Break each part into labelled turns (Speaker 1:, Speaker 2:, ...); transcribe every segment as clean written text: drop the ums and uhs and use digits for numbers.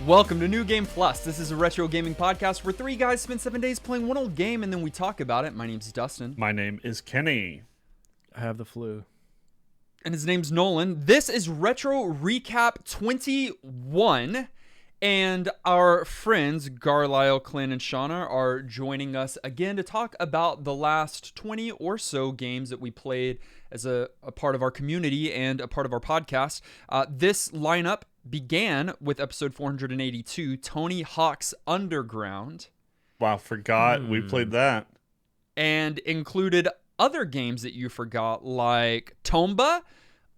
Speaker 1: Welcome to New Game Plus. This is a retro gaming podcast where three guys spend 7 days playing one old game and then we talk about it. My name's Dustin.
Speaker 2: My name is Kenny.
Speaker 3: I have the flu.
Speaker 1: And his name's Nolan. This is Retro Recap 21. And our friends Garlyle, Klen, and Shawna are joining us again to talk about the last 20 or so games that we played as a part of our community and a part of our podcast. This lineup began with episode 482, Tony Hawk's Underground.
Speaker 2: Wow, forgot we played that.
Speaker 1: And included other games that you forgot, like Tomba,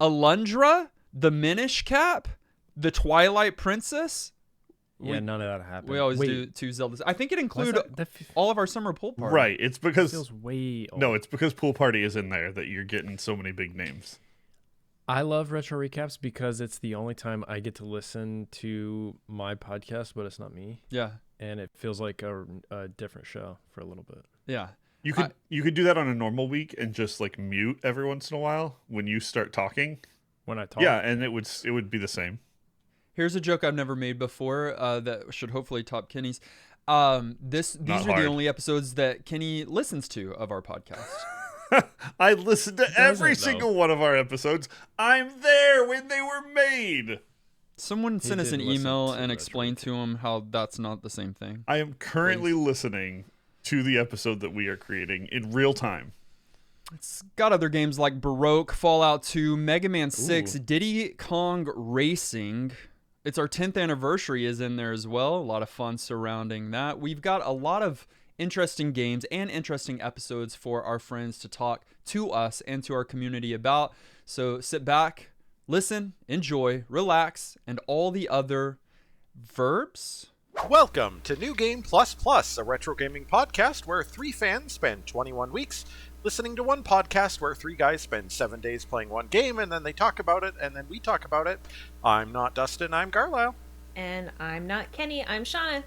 Speaker 1: Alundra, The Minish Cap, The Twilight Princess.
Speaker 3: Yeah, none of that happened.
Speaker 1: We always do two Zeldas. I think it included all of our summer pool party.
Speaker 2: Right, it's because...
Speaker 3: feels way old.
Speaker 2: No, it's because Pool Party is in there that you're getting so many big names.
Speaker 3: I love retro recaps because it's the only time I get to listen to my podcast, but it's not me.
Speaker 1: Yeah.
Speaker 3: And it feels like a different show for a little bit.
Speaker 1: Yeah.
Speaker 2: You could do that on a normal week and just like mute every once in a while when you start talking.
Speaker 3: When I talk.
Speaker 2: Yeah, and it would be the same.
Speaker 1: Here's a joke I've never made before that should hopefully top Kenny's. These are the only episodes that Kenny listens to of our podcast.
Speaker 2: I listened to every single one of our episodes. I'm there when they were made.
Speaker 1: Someone sent us an email and explained to him how that's not the same thing.
Speaker 2: I am currently listening to the episode that we are creating in real time.
Speaker 1: It's got other games like Baroque, Fallout 2, Mega Man 6, Diddy Kong Racing. It's our 10th anniversary is in there as well. A lot of fun surrounding that. We've got a lot of interesting games and interesting episodes for our friends to talk to us and to our community about. So sit back, listen, enjoy, relax, and all the other verbs.
Speaker 4: Welcome to New Game Plus Plus, a retro gaming podcast where three fans spend 21 weeks listening to one podcast where three guys spend 7 days playing one game and then they talk about it and then we talk about it. I'm not Dustin, I'm Garlyle.
Speaker 5: And I'm not Kenny, I'm Shawna.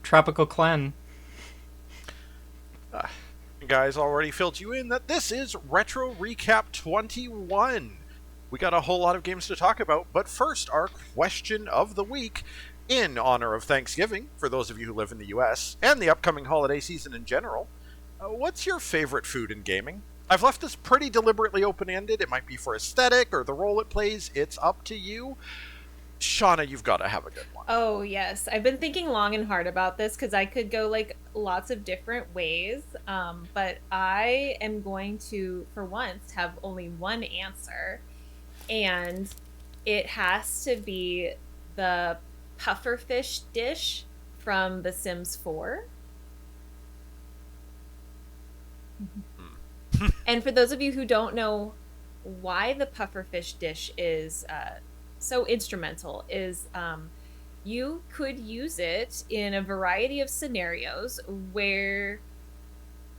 Speaker 6: Tropical Klen.
Speaker 4: Guys already filled you in that this is Retro Recap 21. We got a whole lot of games to talk about, but first, our question of the week in honor of Thanksgiving, for those of you who live in the US, and the upcoming holiday season in general. What's your favorite food in gaming? I've left this pretty deliberately open-ended. It might be for aesthetic or the role it plays. It's up to you. Shawna, you've got to have a good one.
Speaker 5: Oh, yes. I've been thinking long and hard about this because I could go like lots of different ways. But I am going to, for once, have only one answer. And it has to be the pufferfish dish from The Sims 4. And for those of you who don't know why the pufferfish dish is so instrumental, is you could use it in a variety of scenarios where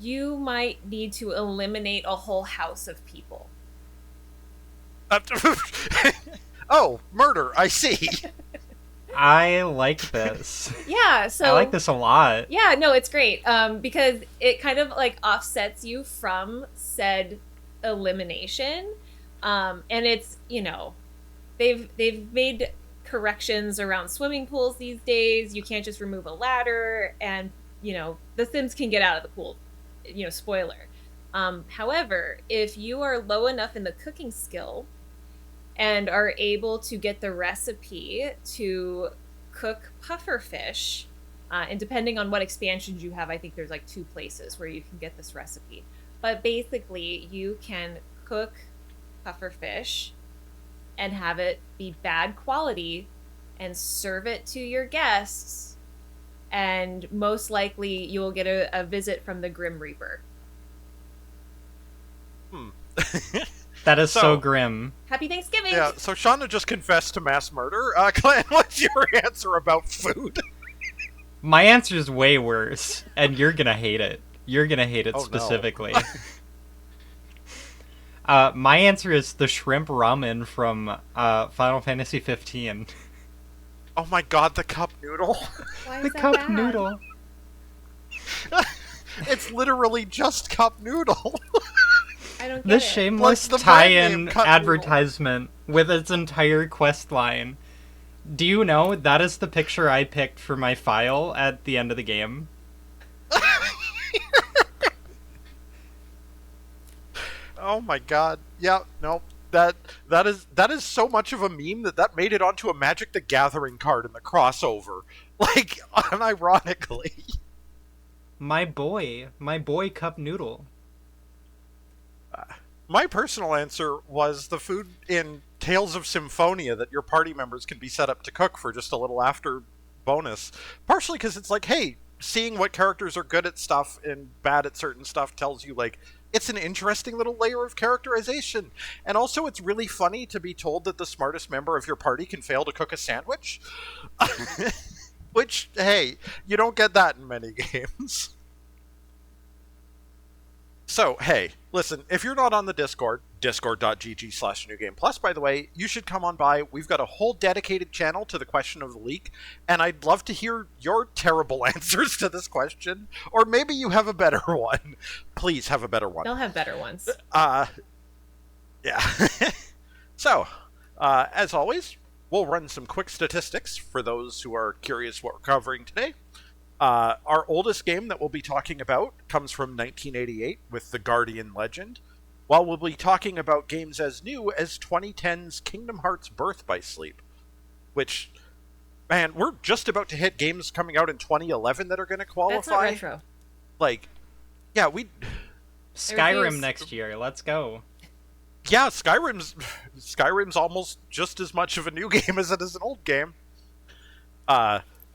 Speaker 5: you might need to eliminate a whole house of people.
Speaker 4: Oh, murder, I see.
Speaker 6: I like this.
Speaker 5: Yeah, so
Speaker 6: I like this a lot.
Speaker 5: Yeah, no, it's great. Because it kind of like offsets you from said elimination. And it's, you know, they've made corrections around swimming pools these days. You can't just remove a ladder and, you know, the Sims can get out of the pool. You know, spoiler. However, if you are low enough in the cooking skill and are able to get the recipe to cook pufferfish, and depending on what expansions you have, I think there's like 2 places where you can get this recipe. But basically, you can cook pufferfish and have it be bad quality and serve it to your guests, and most likely you will get a visit from the Grim Reaper.
Speaker 6: That is so grim.
Speaker 5: Happy Thanksgiving!
Speaker 4: Yeah, so Shawna just confessed to mass murder. Glenn, what's your answer about food?
Speaker 6: My answer is way worse, and you're gonna hate it. You're gonna hate it specifically.
Speaker 4: No.
Speaker 6: My answer is the shrimp ramen from Final Fantasy 15.
Speaker 4: Oh my god, the cup noodle.
Speaker 5: Why is
Speaker 6: The
Speaker 5: that
Speaker 6: cup
Speaker 5: bad?
Speaker 6: noodle.
Speaker 4: It's literally just cup noodle.
Speaker 5: I don't get
Speaker 6: The
Speaker 5: it.
Speaker 6: shameless
Speaker 4: Like the brand name
Speaker 6: tie-in
Speaker 4: Cut Noodle.
Speaker 6: advertisement with its entire quest line. Do you know that is the picture I picked for my file at the end of the game?
Speaker 4: Oh my god. Yeah, no. That is so much of a meme that made it onto a Magic the Gathering card in the crossover. Like, unironically.
Speaker 6: My boy Cup Noodle.
Speaker 4: My personal answer was the food in Tales of Symphonia that your party members can be set up to cook for just a little after bonus. Partially because it's like, hey, seeing what characters are good at stuff and bad at certain stuff tells you, like, it's an interesting little layer of characterization. And also, it's really funny to be told that the smartest member of your party can fail to cook a sandwich. Which, hey, you don't get that in many games. So, hey, listen, if you're not on the Discord, discord.gg/newgameplus, by the way, you should come on by. We've got a whole dedicated channel to the question of the week, and I'd love to hear your terrible answers to this question, or maybe you have a better one. Please have a better one.
Speaker 5: They'll have better ones.
Speaker 4: Yeah. So, as always, we'll run some quick statistics for those who are curious what we're covering today. Our oldest game that we'll be talking about comes from 1988 with The Guardian Legend, while we'll be talking about games as new as 2010's Kingdom Hearts Birth by Sleep, which, man, we're just about to hit games coming out in 2011 that are going to qualify.
Speaker 5: That's not retro.
Speaker 4: Like, yeah,
Speaker 6: Skyrim next year. Let's go.
Speaker 4: Yeah, Skyrim's almost just as much of a new game as it is an old game.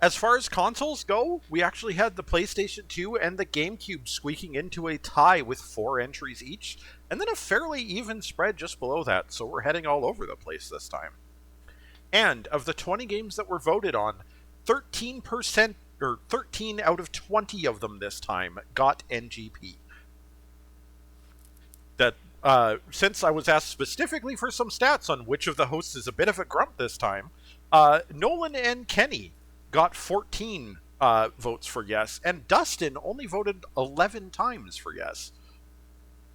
Speaker 4: As far as consoles go, we actually had the PlayStation 2 and the GameCube squeaking into a tie with 4 entries each, and then a fairly even spread just below that, so we're heading all over the place this time. And of the 20 games that were voted on, 13% or 13 out of 20 of them this time got NGP. That since I was asked specifically for some stats on which of the hosts is a bit of a grump this time, Nolan and Kenny got 14 votes for yes, and Dustin only voted 11 times for yes.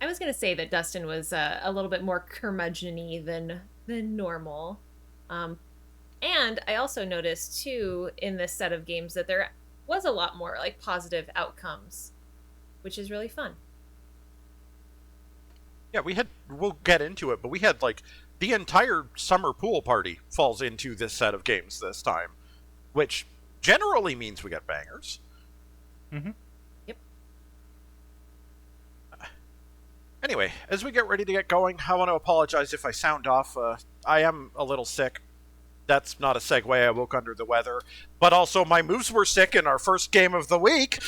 Speaker 5: I was going to say that Dustin was a little bit more curmudgeon-y than normal. And I also noticed, too, in this set of games that there was a lot more like positive outcomes, which is really fun.
Speaker 4: Yeah, we'll get into it, but we had, like, the entire summer pool party falls into this set of games this time, which generally means we get bangers.
Speaker 6: Mm-hmm.
Speaker 5: Yep.
Speaker 4: Anyway, as we get ready to get going, I want to apologize if I sound off. I am a little sick. That's not a segue. I woke under the weather. But also, my moves were sick in our first game of the week.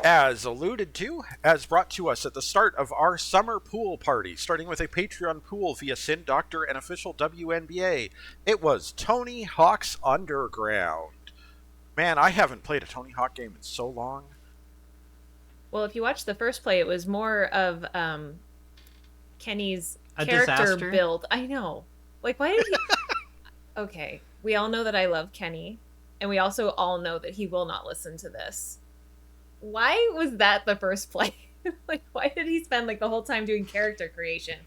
Speaker 4: As alluded to, as brought to us at the start of our summer pool party, starting with a Patreon pool via Sin Doctor and official WNBA, it was Tony Hawk's Underground. Man, I haven't played a Tony Hawk game in so long.
Speaker 5: Well, if you watch the first play, it was more of Kenny's character
Speaker 6: disaster?
Speaker 5: build. I know. Like, why did he... Okay, we all know that I love Kenny, and we also all know that he will not listen to this. Why was that the first play? Like, why did he spend, like, the whole time doing character creation?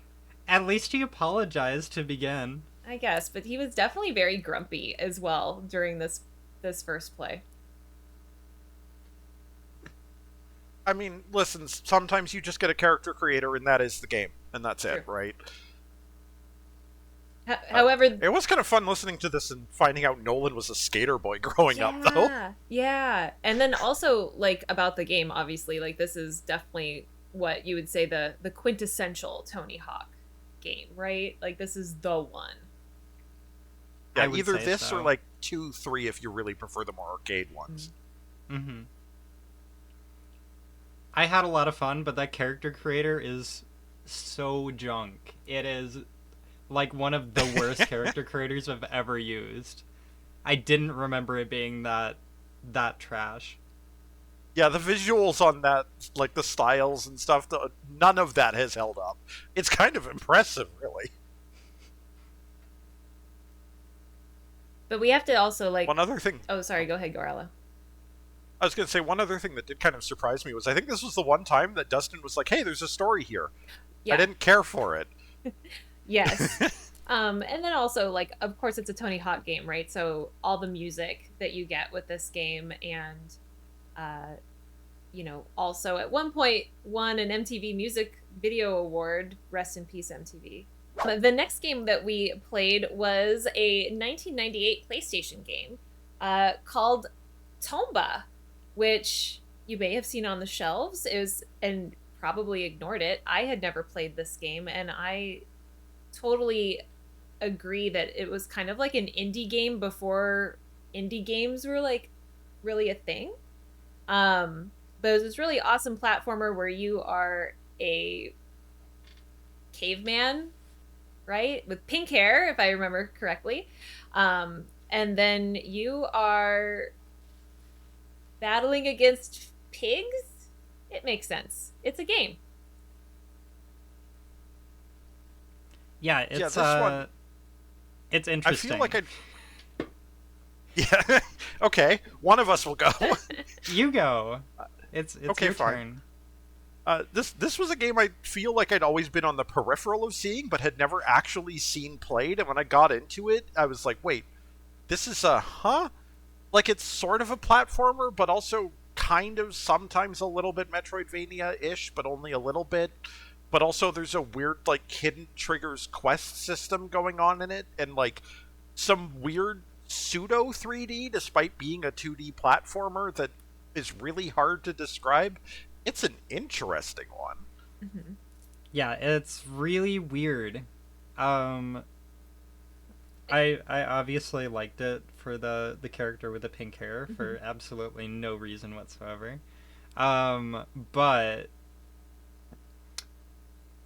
Speaker 6: At least he apologized to begin.
Speaker 5: I guess, but he was definitely very grumpy as well during this first play.
Speaker 4: I mean, listen, sometimes you just get a character creator and that is the game, and that's it, right?
Speaker 5: However,
Speaker 4: it was kind of fun listening to this and finding out Nolan was a skater boy growing up, though.
Speaker 5: Yeah. And then also, like, about the game, obviously, like, this is definitely what you would say the quintessential Tony Hawk game, right? Like, this is the one.
Speaker 4: Yeah, either this or, like, 2, 3 if you really prefer the more arcade ones.
Speaker 6: Mm-hmm. I had a lot of fun, but that character creator is so junk. It is... like one of the worst character creators I've ever used. I didn't remember it being that trash.
Speaker 4: Yeah, the visuals on that, like the styles and stuff, none of that has held up. It's kind of impressive, really.
Speaker 5: But we have to also, like...
Speaker 4: One other thing...
Speaker 5: Oh, sorry, go ahead, Garlyle.
Speaker 4: I was going to say, one other thing that did kind of surprise me was I think this was the one time that Dustin was like, hey, there's a story here. Yeah. I didn't care for it.
Speaker 5: Yes. And then also, like, of course, it's a Tony Hawk game, right? So all the music that you get with this game, and also at one point won an MTV Music Video Award. Rest in peace, MTV. The next game that we played was a 1998 PlayStation game called Tomba, which you may have seen on the shelves. And probably ignored it. I had never played this game, and I totally agree that it was kind of like an indie game before indie games were like really a thing. But it was this really awesome platformer where you are a caveman, right, with pink hair, if I remember correctly, and then you are battling against pigs. It makes sense. It's a game.
Speaker 6: Yeah, it's
Speaker 4: this one,
Speaker 6: it's interesting.
Speaker 4: I feel like yeah. Okay, one of us will go.
Speaker 6: You go. It's
Speaker 4: okay,
Speaker 6: your
Speaker 4: fine.
Speaker 6: turn.
Speaker 4: This was a game I feel like I'd always been on the peripheral of seeing, but had never actually seen played. And when I got into it, I was like, wait, this is like, it's sort of a platformer, but also kind of sometimes a little bit Metroidvania-ish, but only a little bit. But also there's a weird, like, hidden triggers quest system going on in it, and, like, some weird pseudo 3D despite being a 2D platformer that is really hard to describe. It's an interesting one.
Speaker 5: Mm-hmm.
Speaker 6: Yeah, it's really weird. I obviously liked it for the character with the pink hair for absolutely no reason whatsoever. But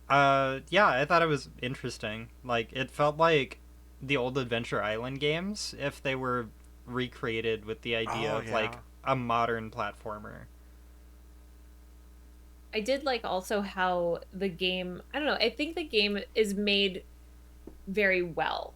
Speaker 6: yeah, I thought it was interesting. Like, it felt like the old Adventure Island games if they were recreated with the idea of like a modern platformer.
Speaker 5: I did like also how the game, I don't know, I think the game is made very well.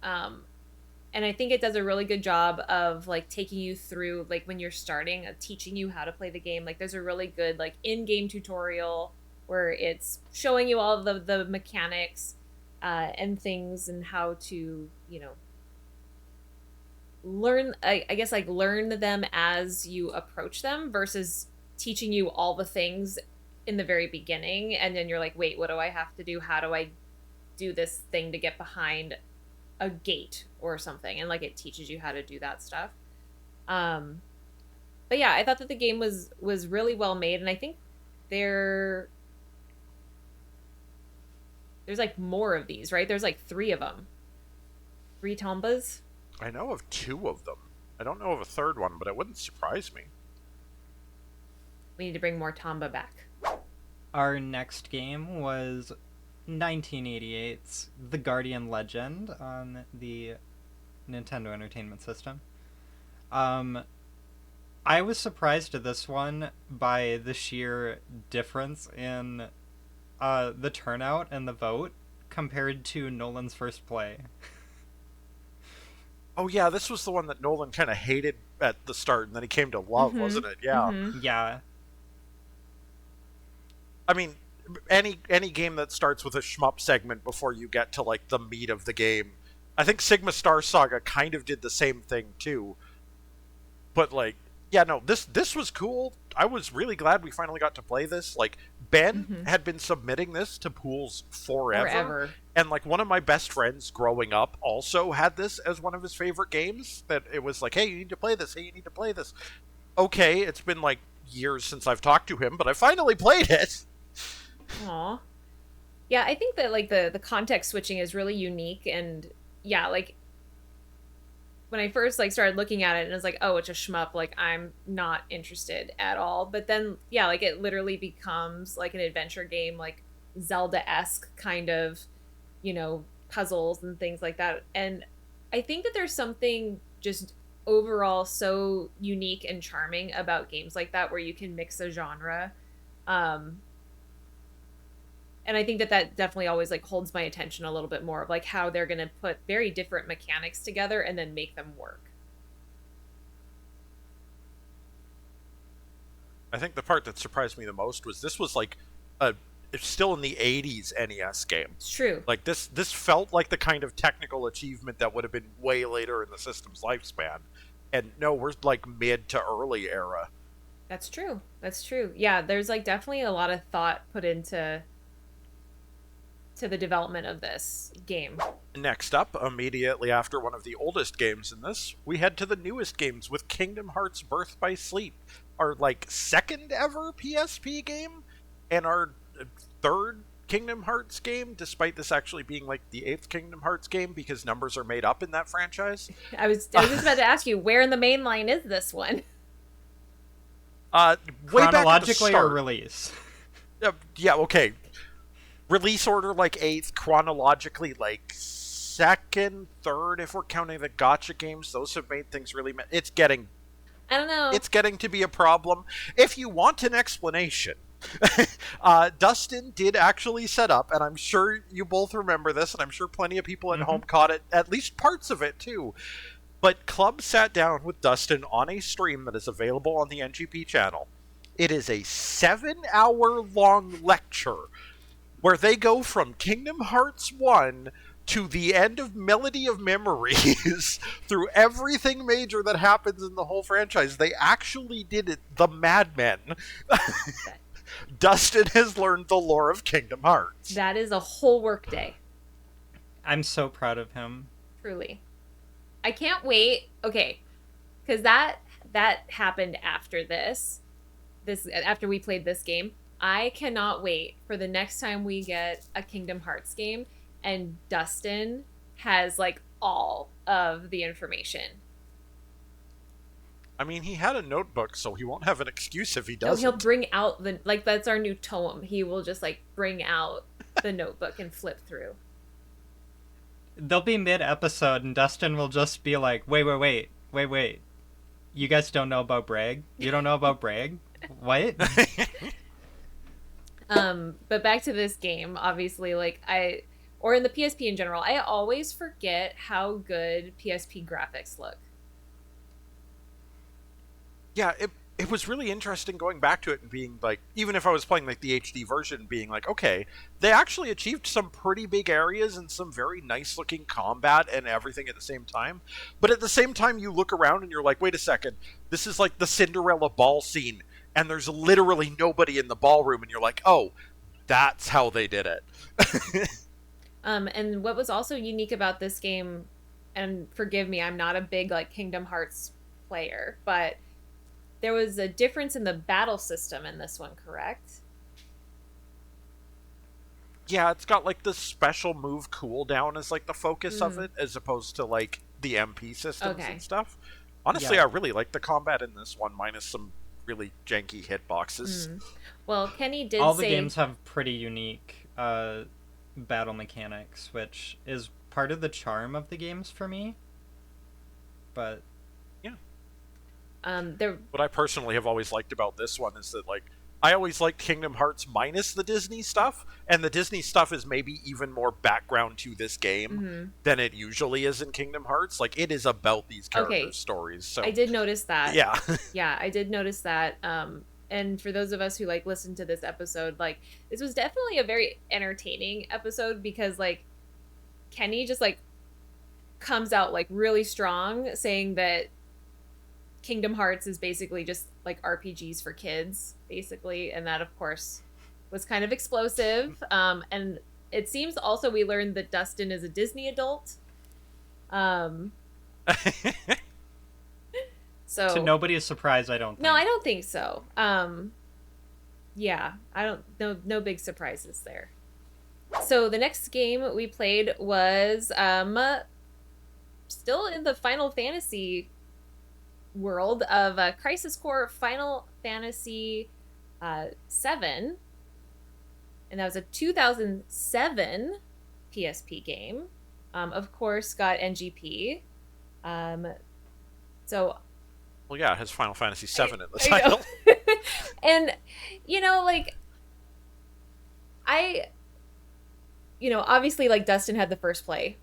Speaker 5: And I think it does a really good job of like taking you through, like when you're starting, teaching you how to play the game. Like there's a really good like in-game tutorial where it's showing you all of the mechanics and things, and how to, learn, I guess, like learn them as you approach them, versus teaching you all the things in the very beginning, and then you're like, wait, what do I have to do? How do I do this thing to get behind a gate or something? And like it teaches you how to do that stuff. But yeah, I thought that the game was really well made, and I think there's like more of these, right? There's like 3 of them. 3 Tombas.
Speaker 4: I know of 2 of them. I don't know of a third one, but it wouldn't surprise me.
Speaker 5: We need to bring more Tomba back.
Speaker 6: Our next game was 1988's The Guardian Legend on the Nintendo Entertainment System. I was surprised at this one by the sheer difference in the turnout and the vote compared to Nolan's First Play.
Speaker 4: Oh yeah, this was the one that Nolan kind of hated at the start, and then he came to love, wasn't it? Yeah.
Speaker 5: Mm-hmm.
Speaker 6: Yeah.
Speaker 4: I mean, any game that starts with a shmup segment before you get to like the meat of the game. I think Sigma Star Saga kind of did the same thing too. But like, yeah, no, this was cool. I was really glad we finally got to play this. Like, Ben had been submitting this to pools forever. And like one of my best friends growing up also had this as one of his favorite games. That it was like, hey, you need to play this. Hey, you need to play this. Okay, it's been like years since I've talked to him, but I finally played it.
Speaker 5: Aw. Yeah, I think that like the context switching is really unique, and yeah, like when I first like started looking at it and I was like, oh, it's a shmup, like I'm not interested at all. But then yeah, like it literally becomes like an adventure game, like Zelda-esque kind of, puzzles and things like that. And I think that there's something just overall so unique and charming about games like that, where you can mix a genre. And I think that definitely always like holds my attention a little bit more, of like how they're going to put very different mechanics together and then make them work.
Speaker 4: I think the part that surprised me the most was this was like a it's still in the 80s NES game.
Speaker 5: It's true.
Speaker 4: Like this felt like the kind of technical achievement that would have been way later in the system's lifespan. And no, we're like mid to early era.
Speaker 5: That's true. That's true. Yeah, there's like definitely a lot of thought put into the development of this game.
Speaker 4: Next up, immediately after one of the oldest games in this, we head to the newest games with Kingdom Hearts Birth by Sleep, our like second ever PSP game and our third Kingdom Hearts game, despite this actually being like the 8th Kingdom Hearts game because numbers are made up in that franchise.
Speaker 5: I was just about to ask you, where in the main line is this one?
Speaker 4: Way back at the
Speaker 6: Chronologically or
Speaker 4: start.
Speaker 6: release?
Speaker 4: Yeah, okay. Release order like 8th, chronologically like 2nd, 3rd, if we're counting the gacha games. Those have made things really... It's getting...
Speaker 5: I don't know.
Speaker 4: It's getting to be a problem. If you want an explanation, Dustin did actually set up, and I'm sure you both remember this, and I'm sure plenty of people at home caught it, at least parts of it too. But Club sat down with Dustin on a stream that is available on the NGP channel. It is a 7-hour-long lecture where they go from Kingdom Hearts 1 to the end of Melody of Memories through everything major that happens in the whole franchise. They actually did it, the madmen. Dustin has learned the lore of Kingdom Hearts.
Speaker 5: That is a whole workday.
Speaker 6: I'm so proud of him.
Speaker 5: Truly. I can't wait. Okay. Because that happened after this. After we played this game. I cannot wait for the next time we get a Kingdom Hearts game and Dustin has like all of the information.
Speaker 4: I mean, he had a notebook, so he won't have an excuse if he
Speaker 5: No,
Speaker 4: doesn't.
Speaker 5: he'll bring out that's our new toem. He will just like bring out the notebook and flip through.
Speaker 6: They'll be mid-episode, and Dustin will just be like, wait. You guys don't know about Bragg? You don't know about Bragg? What?
Speaker 5: But back to this game, obviously, or in the PSP in general, I always forget how good PSP graphics look.
Speaker 4: Yeah, it was really interesting going back to it and being like, even if I was playing like the HD version, being like, okay, they actually achieved some pretty big areas and some very nice looking combat and everything at the same time. But at the same time, you look around and you're like, wait a second, this is like the Cinderella ball scene, and there's literally nobody in the ballroom, and you're like, oh, that's how they did it.
Speaker 5: And what was also unique about this game, and forgive me, I'm not a big like Kingdom Hearts player, but there was a difference in the battle system in this one, correct?
Speaker 4: Yeah, it's got like the special move cooldown as like the focus of it, as opposed to like the MP systems and stuff. Honestly, I really like the combat in this one, minus some really janky hitboxes.
Speaker 5: Well, Kenny did
Speaker 6: All
Speaker 5: say...
Speaker 6: the games have pretty unique battle mechanics, which is part of the charm of the games for me. But
Speaker 4: what I personally have always liked about this one is that, like, I always liked Kingdom Hearts minus the Disney stuff, and the Disney stuff is maybe even more background to this game than it usually is in Kingdom Hearts. Like, it is about these characters' stories. So
Speaker 5: I did notice that.
Speaker 4: Yeah.
Speaker 5: Yeah, I did notice that. And for those of us who, like, listened to this episode, like, this was definitely a very entertaining episode because, like, Kenny just, like, comes out, like, really strong saying that Kingdom Hearts is basically just like RPGs for kids, basically, and that of course was kind of explosive. And it seems also we learned that Dustin is a Disney adult. So
Speaker 6: to nobody's surprise, I don't think.
Speaker 5: No, I don't think so. Yeah, I don't. No big surprises there. So the next game we played was still in the Final Fantasy world of Crisis Core Final Fantasy 7, and that was a 2007 PSP game. Of course, got NGP. So,
Speaker 4: well, yeah, it has Final Fantasy 7 in the title.
Speaker 5: And like obviously, like, Dustin had the first play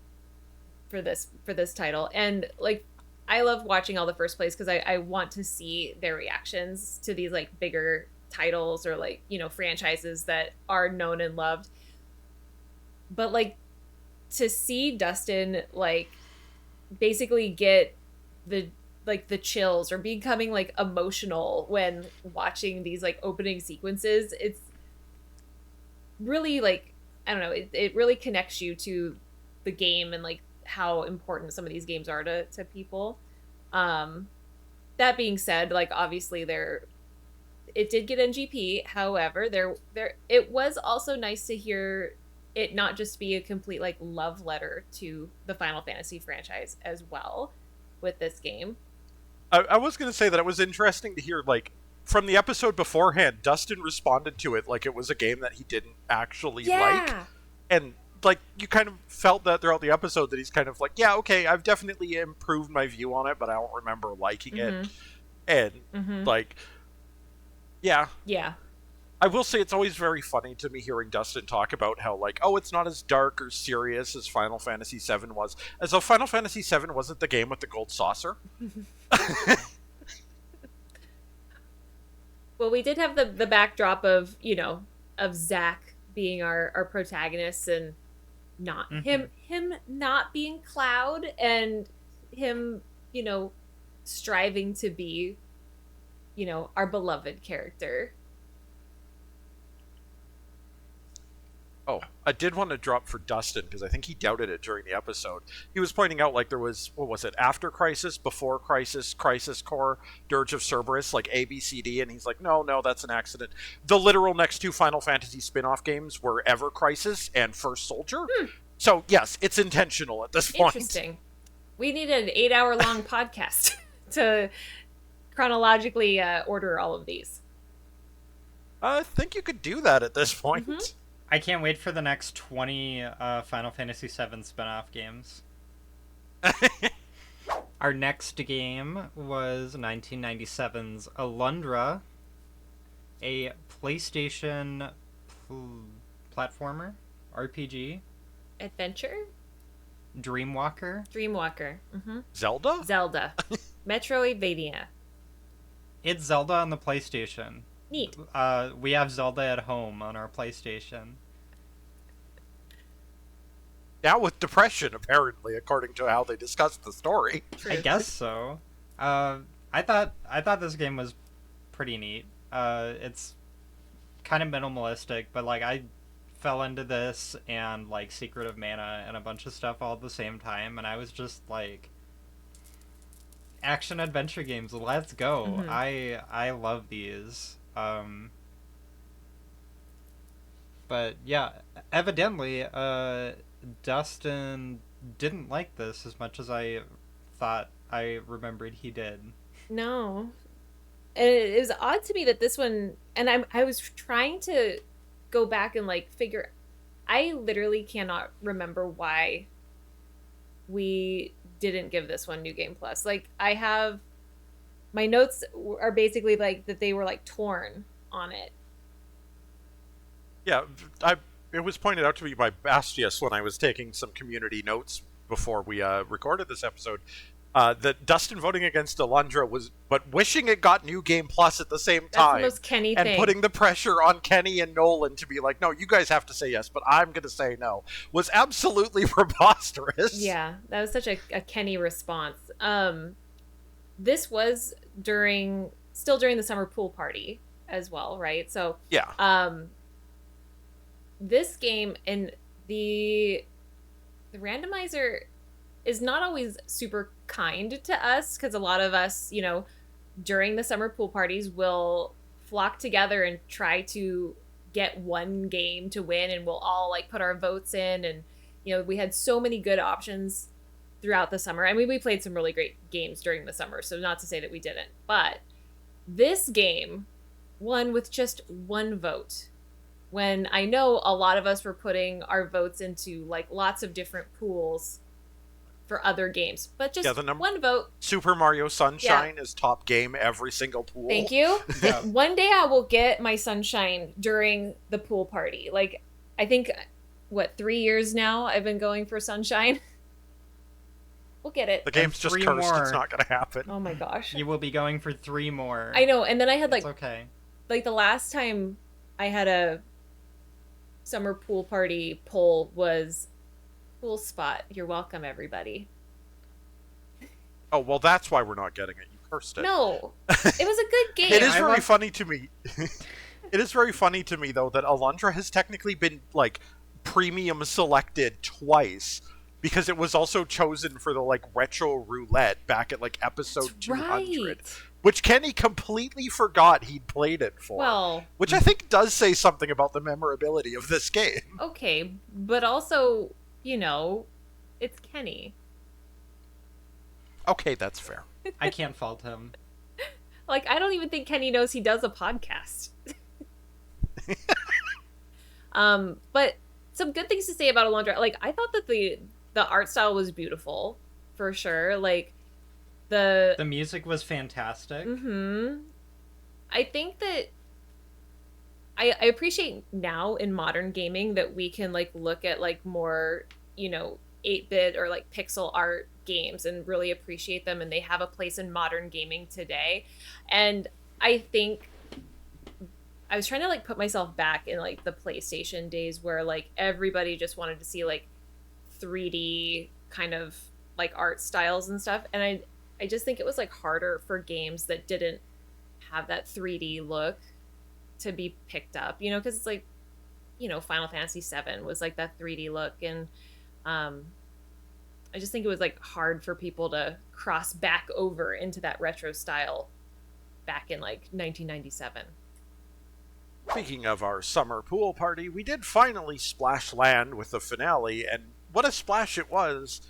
Speaker 5: for this title, and like I love watching all the first plays because I want to see their reactions to these like bigger titles or like, you know, franchises that are known and loved. But like to see Dustin like basically get the chills or becoming like emotional when watching these like opening sequences, it's really like, I don't know, it really connects you to the game and like how important some of these games are to people. That being said, like obviously it did get NGP. However, it was also nice to hear it not just be a complete like love letter to the Final Fantasy franchise as well with this game.
Speaker 4: I was going to say that it was interesting to hear, like, from the episode beforehand, Dustin responded to it like it was a game that he didn't actually like. And, like, you kind of felt that throughout the episode that he's kind of like, yeah, okay, I've definitely improved my view on it, but I don't remember liking it. And, like, yeah.
Speaker 5: Yeah.
Speaker 4: I will say it's always very funny to me hearing Dustin talk about how, like, oh, it's not as dark or serious as Final Fantasy VII was. As though Final Fantasy VII wasn't the game with the gold saucer.
Speaker 5: Well, we did have the backdrop of, you know, of Zack being our protagonist and not him not being Cloud and him, you know, striving to be, you know, our beloved character.
Speaker 4: Oh, I did want to drop for Dustin, because I think he doubted it during the episode. He was pointing out, like, there was, what was it, After Crisis, Before Crisis, Crisis Core, Dirge of Cerberus, like, A, B, C, D, and he's like, no, that's an accident. The literal next two Final Fantasy spin-off games were Ever Crisis and First Soldier. So, yes, it's intentional at this point.
Speaker 5: Interesting. We need an 8-hour-long podcast to chronologically order all of these.
Speaker 4: I think you could do that at this point.
Speaker 6: I can't wait for the next 20 Final Fantasy VII spin-off games. Our next game was 1997's Alundra, a PlayStation platformer, RPG.
Speaker 5: Adventure?
Speaker 6: Dreamwalker.
Speaker 4: Zelda?
Speaker 5: Metroidvania.
Speaker 6: It's Zelda on the PlayStation.
Speaker 5: Neat.
Speaker 6: We have Zelda at home on our PlayStation.
Speaker 4: Now with depression, apparently, according to how they discussed the story.
Speaker 6: I guess so. I thought this game was pretty neat. It's kind of minimalistic, but like I fell into this and like Secret of Mana and a bunch of stuff all at the same time, and I was just like, action adventure games, let's go. I love these. But yeah, evidently, Dustin didn't like this as much as I thought I remembered he did.
Speaker 5: No. And it was odd to me that this one, and I was trying to go back and like figure, I literally cannot remember why we didn't give this one New Game Plus. Like, I have, my notes are basically like that they were like torn on it.
Speaker 4: Yeah, it was pointed out to me by Bastius when I was taking some community notes before we recorded this episode, that Dustin voting against Alundra was, but wishing it got New Game Plus at the same time.
Speaker 5: That's the most Kenny
Speaker 4: and
Speaker 5: thing.
Speaker 4: Putting the pressure on Kenny and Nolan to be like, no, you guys have to say yes, but I'm going to say no, was absolutely preposterous.
Speaker 5: Yeah, that was such a Kenny response. This was still during the summer pool party as well, right? So
Speaker 4: yeah.
Speaker 5: This game and the randomizer is not always super kind to us, because a lot of us, you know, during the summer pool parties will flock together and try to get one game to win, and we'll all like put our votes in, and you know, we had so many good options throughout the summer. I mean, we played some really great games during the summer, so not to say that we didn't, but this game won with just one vote, when I know a lot of us were putting our votes into like lots of different pools for other games, but just one vote.
Speaker 4: Super Mario Sunshine is top game every single pool.
Speaker 5: Thank you. Yeah. One day I will get my Sunshine during the pool party. Like, I think, 3 years now I've been going for Sunshine. We'll get it.
Speaker 4: The game's just cursed. It's not going to happen.
Speaker 5: Oh my gosh.
Speaker 6: You will be going for 3 more.
Speaker 5: I know. And then I had
Speaker 6: it's okay.
Speaker 5: like the last time I had a summer pool party poll was Pool Spot. You're welcome, everybody.
Speaker 4: Oh, well, that's why we're not getting it. You cursed it.
Speaker 5: No, it was a good game.
Speaker 4: It is very funny to me. It is very funny to me, though, that Alundra has technically been, like, premium selected twice, because it was also chosen for the, like, retro roulette back at, like, episode
Speaker 5: That's
Speaker 4: 200,
Speaker 5: right.
Speaker 4: which Kenny completely forgot he'd played it for.
Speaker 5: Well,
Speaker 4: which I think does say something about the memorability of this game.
Speaker 5: okay, but also, you know, it's Kenny.
Speaker 4: Okay, that's fair.
Speaker 6: I can't fault him.
Speaker 5: Like, I don't even think Kenny knows he does a podcast. But some good things to say about Alundra. Like, I thought that the art style was beautiful, for sure. Like, the
Speaker 6: music was fantastic.
Speaker 5: I think that I appreciate now in modern gaming that we can, like, look at, like, more, you know, 8-bit or, like, pixel art games and really appreciate them, and they have a place in modern gaming today. And I think I was trying to, like, put myself back in, like, the PlayStation days where, like, everybody just wanted to see, like, 3D kind of, like, art styles and stuff. And I just think it was, like, harder for games that didn't have that 3D look to be picked up, you know, because it's like, you know, Final Fantasy VII was, like, that 3D look. And I just think it was, like, hard for people to cross back over into that retro style back in, like, 1997.
Speaker 4: Speaking of our summer pool party, we did finally splash land with the finale, and what a splash it was.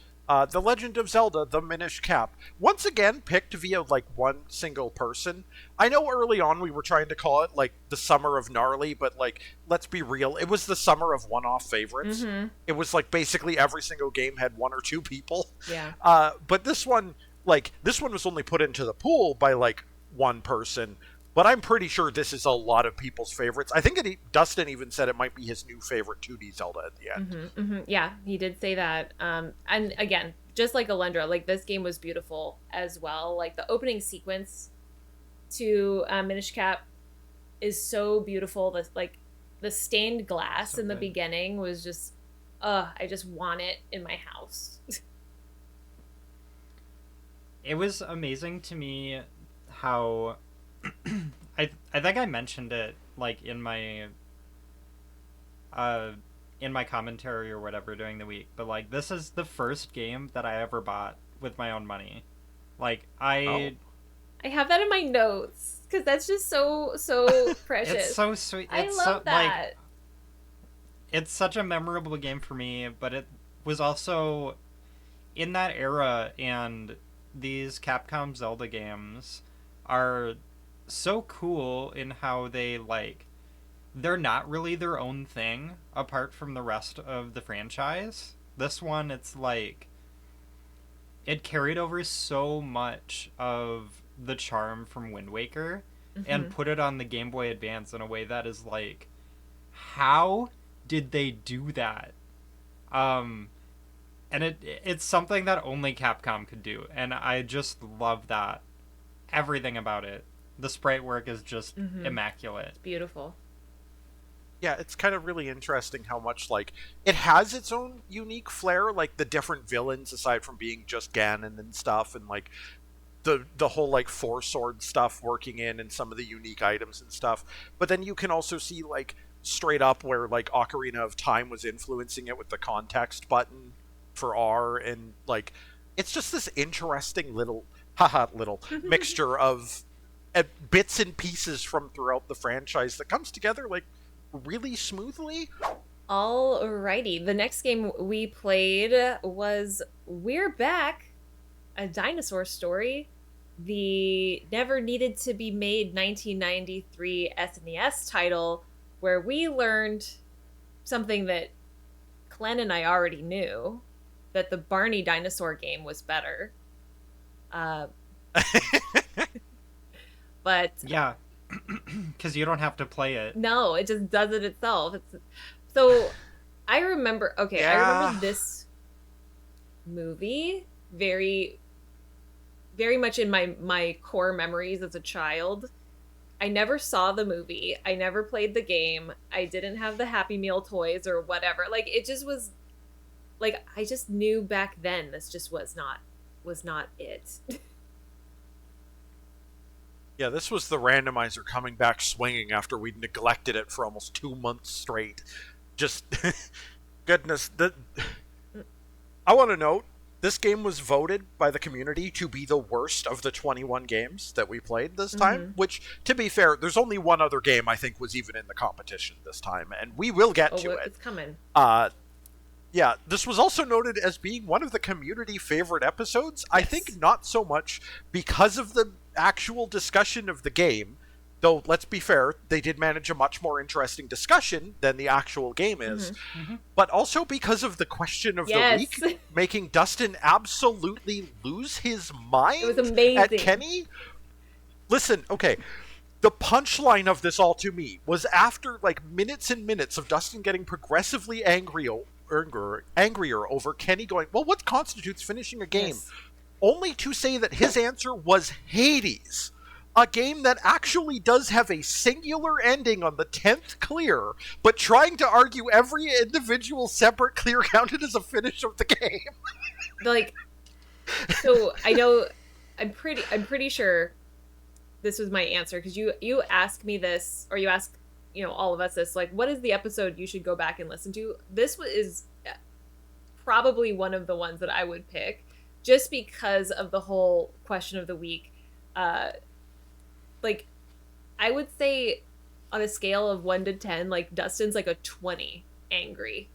Speaker 4: The Legend of Zelda, The Minish Cap, once again picked via, like, one single person. I know early on we were trying to call it, like, the summer of gnarly, but, like, let's be real, it was the summer of one-off favorites. It was, like, basically every single game had one or two people.
Speaker 5: Yeah.
Speaker 4: But this one was only put into the pool by, like, one person. But I'm pretty sure this is a lot of people's favorites. I think Dustin even said it might be his new favorite 2D Zelda at the end.
Speaker 5: Yeah, he did say that. And again, just like Alundra, like, this game was beautiful as well. Like, the opening sequence to Minish Cap is so beautiful. The stained glass in the beginning was just, I just want it in my house.
Speaker 6: It was amazing to me how I think I mentioned it, like, in my commentary or whatever during the week, but, like, this is the first game that I ever bought with my own money. Like, I
Speaker 5: have that in my notes because that's just so precious.
Speaker 6: It's so sweet.
Speaker 5: I love that.
Speaker 6: Like, it's such a memorable game for me, but it was also in that era, and these Capcom Zelda games are so cool in how they, like, they're not really their own thing apart from the rest of the franchise. This one, it's like, it carried over so much of the charm from Wind Waker and put it on the Game Boy Advance in a way that is like, how did they do that? And it's something that only Capcom could do, and I just love that. Everything about it. The sprite work is just immaculate.
Speaker 5: It's beautiful.
Speaker 4: Yeah, it's kind of really interesting how much, like, it has its own unique flair, like the different villains aside from being just Ganon and stuff, and, like, the whole, like, four sword stuff working in and some of the unique items and stuff. But then you can also see, like, straight up where, like, Ocarina of Time was influencing it with the context button for R, and, like, it's just this interesting little mixture of bits and pieces from throughout the franchise that comes together, like, really smoothly.
Speaker 5: Alrighty, the next game we played was We're Back, a dinosaur story, the never needed to be made 1993 SNES title, where we learned something that Klen and I already knew, that the Barney dinosaur game was better. But
Speaker 6: yeah, because you don't have to play it.
Speaker 5: No, it just does it itself. So I remember. Okay, I remember this movie very, very much in my core memories as a child, I never saw the movie. I never played the game. I didn't have the Happy Meal toys or whatever. Like, it just was, like, I just knew back then this just was not it.
Speaker 4: Yeah, this was the randomizer coming back swinging after we'd neglected it for almost 2 months straight. Just, goodness. I want to note, this game was voted by the community to be the worst of the 21 games that we played this time, which, to be fair, there's only one other game I think was even in the competition this time, and we will get to it.
Speaker 5: It's coming.
Speaker 4: Yeah, this was also noted as being one of the community favorite episodes. Yes. I think not so much because of the actual discussion of the game, though let's be fair, they did manage a much more interesting discussion than the actual game is, but also because of the question of the week, making Dustin absolutely lose his mind.
Speaker 5: It was amazing.
Speaker 4: At Kenny. Listen, okay, the punchline of this all to me was after like minutes and minutes of Dustin getting progressively angrier over Kenny going, well, what constitutes finishing a game?
Speaker 5: Yes.
Speaker 4: Only to say that his answer was Hades, a game that actually does have a singular ending on the 10th clear, but trying to argue every individual separate clear counted as a finish of the game.
Speaker 5: Like, so I know, I'm pretty sure this was my answer, because you asked me this, or you asked, all of us this, like, what is the episode you should go back and listen to? This is probably one of the ones that I would pick, just because of the whole question of the week. Like, I would say on a scale of 1 to 10, like, Dustin's like a 20 angry.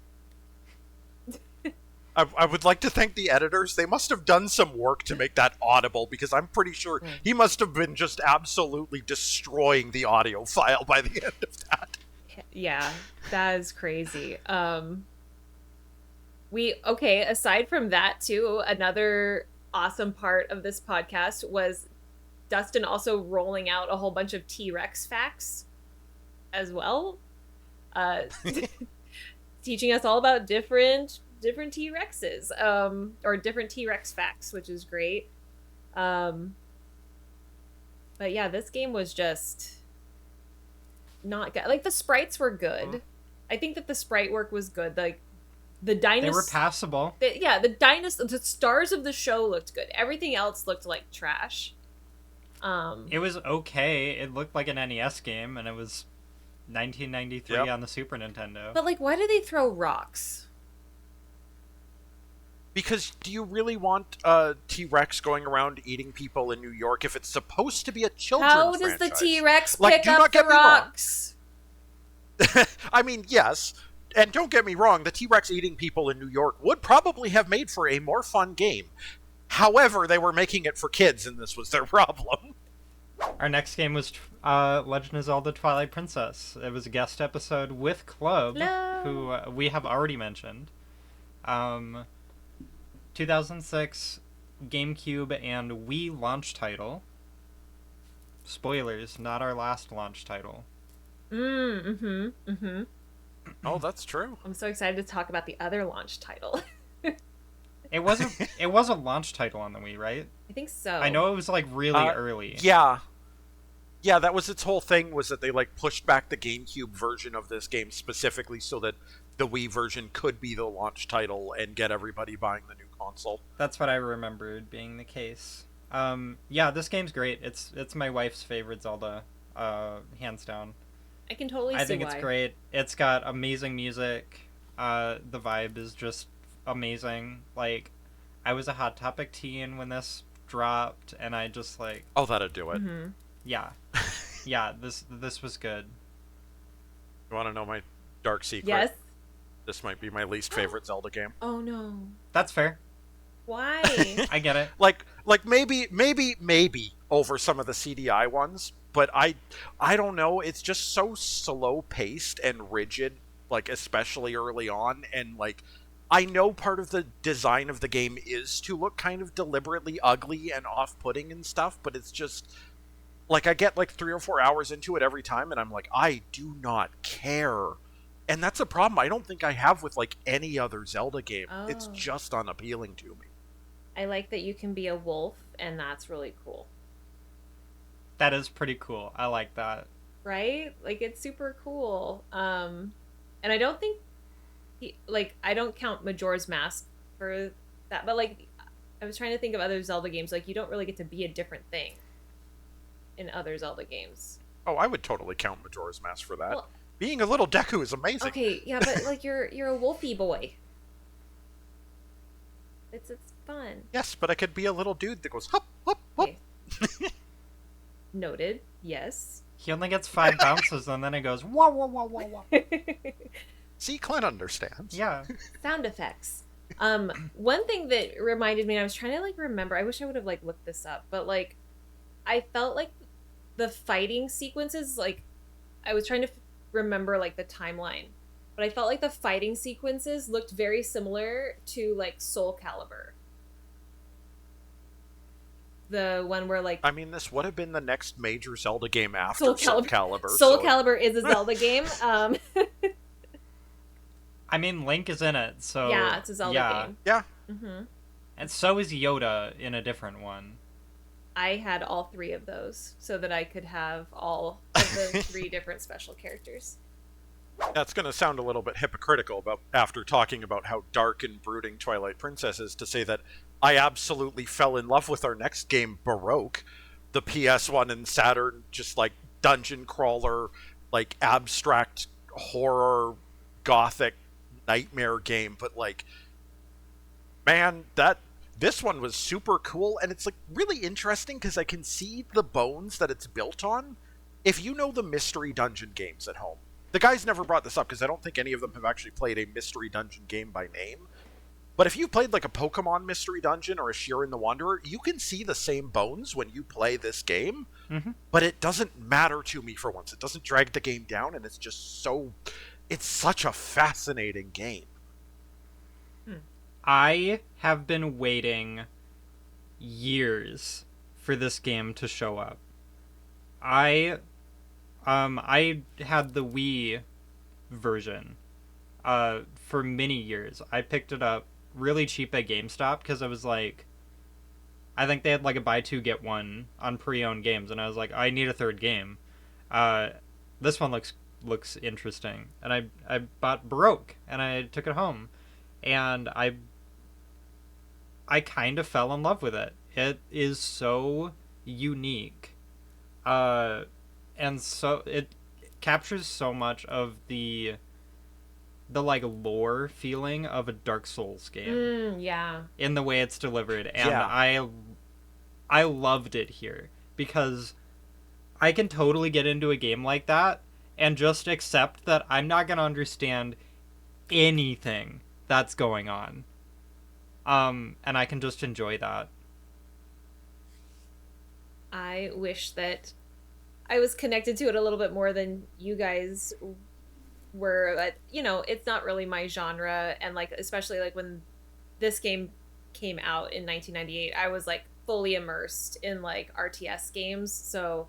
Speaker 4: I would like to thank the editors. They must have done some work to make that audible, because I'm pretty sure he must have been just absolutely destroying the audio file by the end of that.
Speaker 5: Yeah, that is crazy. Aside from that too, another awesome part of this podcast was Dustin also rolling out a whole bunch of T-Rex facts as well. Teaching us all about different T-Rexes, or different T-Rex facts, which is great. But yeah, this game was just not good. Like, the sprites were good. I think that the sprite work was good. Like, the dinosaurs,
Speaker 6: they were passable.
Speaker 5: The stars of the show looked good. Everything else looked like trash.
Speaker 6: It was okay. It looked like an NES game, and it was 1993 on the Super Nintendo.
Speaker 5: But, like, why do they throw rocks?
Speaker 4: Because do you really want T-Rex going around eating people in New York if it's supposed to be a children's franchise?
Speaker 5: How does the T-Rex pick up the rocks?
Speaker 4: I mean, yes. And don't get me wrong, the T-Rex eating people in New York would probably have made for a more fun game. However, they were making it for kids, and this was their problem.
Speaker 6: Our next game was Legend of Zelda Twilight Princess. It was a guest episode with Club, who we have already mentioned. 2006 GameCube and Wii launch title. Spoilers, not our last launch title.
Speaker 4: Oh, that's true.
Speaker 5: I'm so excited to talk about the other launch title.
Speaker 6: It was a launch title on the Wii, right?
Speaker 5: I think so.
Speaker 6: I know it was like really early.
Speaker 4: Yeah, that was its whole thing, was that they like pushed back the GameCube version of this game specifically so that the Wii version could be the launch title and get everybody buying the new console.
Speaker 6: That's what I remembered being the case. Yeah, this game's great. It's my wife's favorite Zelda, hands down.
Speaker 5: I can totally see why.
Speaker 6: I think it's great. It's got amazing music. The vibe is just amazing. Like, I was a Hot Topic teen when this dropped, and I just like...
Speaker 4: Oh, that'd do it.
Speaker 6: Yeah. Yeah, this was good.
Speaker 4: You want to know my dark secret?
Speaker 5: Yes.
Speaker 4: This might be my least favorite Zelda game.
Speaker 5: Oh, no.
Speaker 6: That's fair.
Speaker 5: Why?
Speaker 6: I get it.
Speaker 4: Like maybe over some of the CDI ones, but I don't know. It's just so slow paced and rigid, like especially early on, and like I know part of the design of the game is to look kind of deliberately ugly and off-putting and stuff, but it's just like I get like 3 or 4 hours into it every time, and I'm like, I do not care. And that's a problem I don't think I have with like any other Zelda game.
Speaker 5: Oh.
Speaker 4: It's just unappealing to me.
Speaker 5: I like that you can be a wolf, and that's really cool.
Speaker 6: That is pretty cool. I like that.
Speaker 5: Right? Like, it's super cool. And I don't think I don't count Majora's Mask for that, but like, I was trying to think of other Zelda games. Like, you don't really get to be a different thing in other Zelda games.
Speaker 4: Oh, I would totally count Majora's Mask for that.
Speaker 5: Well,
Speaker 4: Being a little Deku is amazing.
Speaker 5: okay, yeah, but like, you're a wolfy boy. It's fun.
Speaker 4: Yes, but I could be a little dude that goes hop, hop, hop.
Speaker 5: Okay. Noted. Yes.
Speaker 6: He only gets 5 bounces, and then it goes wah wah wah wah wah.
Speaker 4: See, Klen understands.
Speaker 6: Yeah.
Speaker 5: Sound effects. One thing that reminded me, and I was trying to like remember, I wish I would have like looked this up, but like, I felt like the fighting sequences, like, I was trying to remember like the timeline, but I felt like the fighting sequences looked very similar to like Soul Calibur. The one where like,
Speaker 4: I mean, this would have been the next major Zelda game after
Speaker 5: Soul
Speaker 4: Soul Calibur.
Speaker 5: Soul Calibur is a Zelda game.
Speaker 6: I mean, Link is in it, so
Speaker 5: Yeah, it's a Zelda game.
Speaker 4: Yeah.
Speaker 5: Mm-hmm.
Speaker 6: And so is Yoda in a different one.
Speaker 5: I had all 3 of those so that I could have all of the 3 different special characters.
Speaker 4: That's going to sound a little bit hypocritical about after talking about how dark and brooding Twilight Princess is to say that I absolutely fell in love with our next game, Baroque, the PS1 and Saturn, just like dungeon crawler, like abstract horror, gothic nightmare game. But like, man, this one was super cool, and it's like really interesting because I can see the bones that it's built on. If you know the mystery dungeon games at home, the guys never brought this up because I don't think any of them have actually played a mystery dungeon game by name. But if you played like a Pokemon Mystery Dungeon or a Shiren the Wanderer, you can see the same bones when you play this game.
Speaker 6: Mm-hmm.
Speaker 4: But it doesn't matter to me for once. It doesn't drag the game down, and it's just so... It's such a fascinating game.
Speaker 6: I have been waiting years for this game to show up. I had the Wii version for many years. I picked it up really cheap at GameStop because I was like, I think they had like a buy 2 get 1 on pre-owned games, and I was like, I need a third game. This one looks interesting, and I bought Baroque and I took it home, and I kind of fell in love with it. It is so unique, and so it captures so much of the like lore feeling of a Dark Souls game.
Speaker 5: Yeah.
Speaker 6: In the way it's delivered, and
Speaker 4: Yeah.
Speaker 6: I loved it here because I can totally get into a game like that and just accept that I'm not going to understand anything that's going on. And I can just enjoy that.
Speaker 5: I wish that I was connected to it a little bit more than you guys were, but you know, it's not really my genre, and like, especially like when this game came out in 1998, I was like fully immersed in like RTS games, so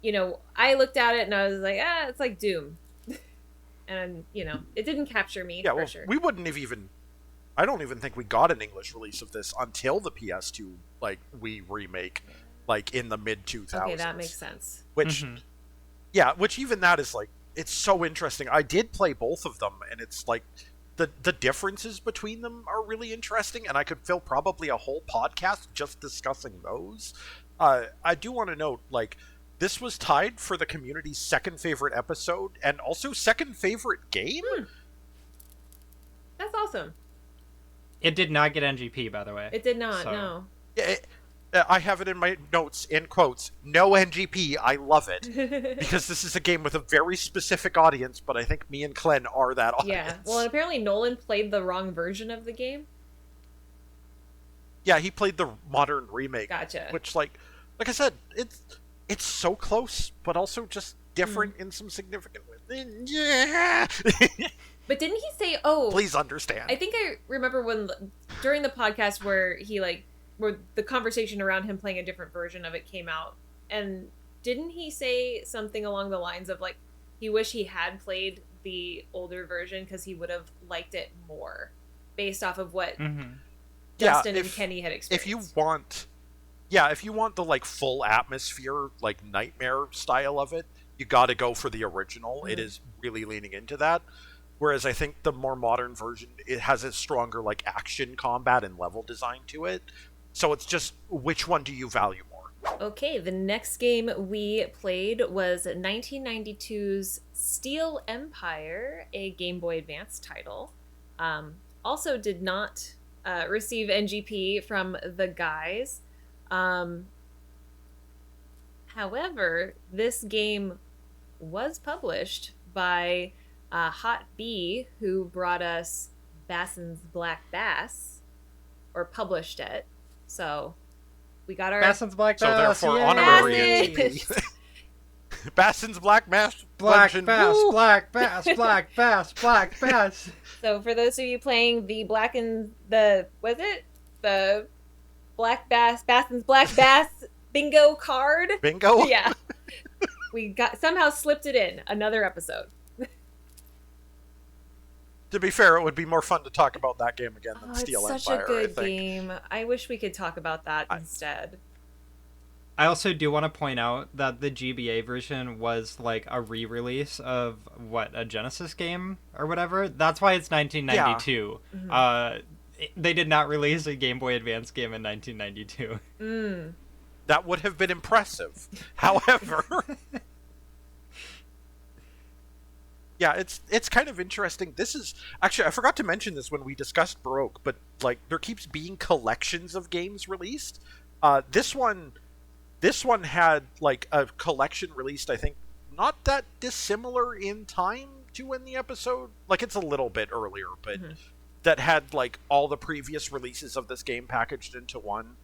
Speaker 5: you know, I looked at it and I was like, it's like Doom. And you know, it didn't capture me.
Speaker 4: Yeah,
Speaker 5: for
Speaker 4: well,
Speaker 5: sure.
Speaker 4: we wouldn't have even... I don't even think we got an English release of this until the PS2, like, Wii remake, like, in the mid-2000s.
Speaker 5: Okay, that makes sense.
Speaker 4: Which, yeah, which even that is, like, it's so interesting. I did play both of them, and it's, like, the differences between them are really interesting, and I could fill probably a whole podcast just discussing those. I do want to note, like, this was tied for the community's second favorite episode, and also second favorite game?
Speaker 5: That's awesome.
Speaker 6: It did not get NGP, by the way.
Speaker 5: It did not,
Speaker 6: So-
Speaker 5: no.
Speaker 4: I have it in my notes, in quotes, no NGP, I love it. Because this is a game with a very specific audience, but I think me and Klen are that audience.
Speaker 5: Yeah. Well, and apparently Nolan played the wrong version of the game.
Speaker 4: Yeah, he played the modern remake.
Speaker 5: Gotcha.
Speaker 4: Which, like I said, it's so close, but also just different in some significant ways. Yeah.
Speaker 5: But didn't he say, oh...
Speaker 4: Please understand.
Speaker 5: I think I remember when, during the podcast where he, like, where the conversation around him playing a different version of it came out, and didn't he say something along the lines of, like, he wished he had played the older version because he would have liked it more, based off of what Dustin and Kenny had experienced.
Speaker 4: If you want Yeah, if you want the like full atmosphere, like nightmare style of it, you got to go for the original. It is really leaning into that. Whereas I think the more modern version, it has a stronger like action combat and level design to it. So it's just, which one do you value more?
Speaker 5: Okay, the next game we played was 1992's Steel Empire, a Game Boy Advance title. Also did not receive NGP from the guys. However, this game was published by Hot B, who brought us Bassin's Black Bass, or published it. So we got our
Speaker 6: Bassin's Black
Speaker 4: So
Speaker 6: Bass.
Speaker 4: therefore,
Speaker 6: yay!
Speaker 4: honorary
Speaker 5: Bassin!
Speaker 4: Bassin's Black Bass.
Speaker 6: Black
Speaker 4: Legend.
Speaker 6: Bass,
Speaker 4: Woo!
Speaker 6: Black Bass, Black Bass, Black Bass.
Speaker 5: So for those of you playing the Black and the the Black Bass, Bassin's Black Bass bingo card.
Speaker 4: Bingo?
Speaker 5: Yeah. We somehow slipped it in another episode.
Speaker 4: To be fair, it would be more fun to talk about that game again than
Speaker 5: Oh,
Speaker 4: Steel
Speaker 5: it's such
Speaker 4: Empire,
Speaker 5: a good
Speaker 4: I think.
Speaker 5: game. I wish we could talk about that instead.
Speaker 6: I also do want to point out that the GBA version was like a re-release of a Genesis game or whatever. That's why it's 1992.
Speaker 5: Mm-hmm.
Speaker 6: They did not release a Game Boy Advance game in 1992.
Speaker 4: That would have been impressive. However, yeah, it's kind of interesting. This is actually, I forgot to mention this when we discussed Baroque, but like there keeps being collections of games released. This one had like a collection released, I think, not that dissimilar in time to when the episode, like it's a little bit earlier, but that had like all the previous releases of this game packaged into one.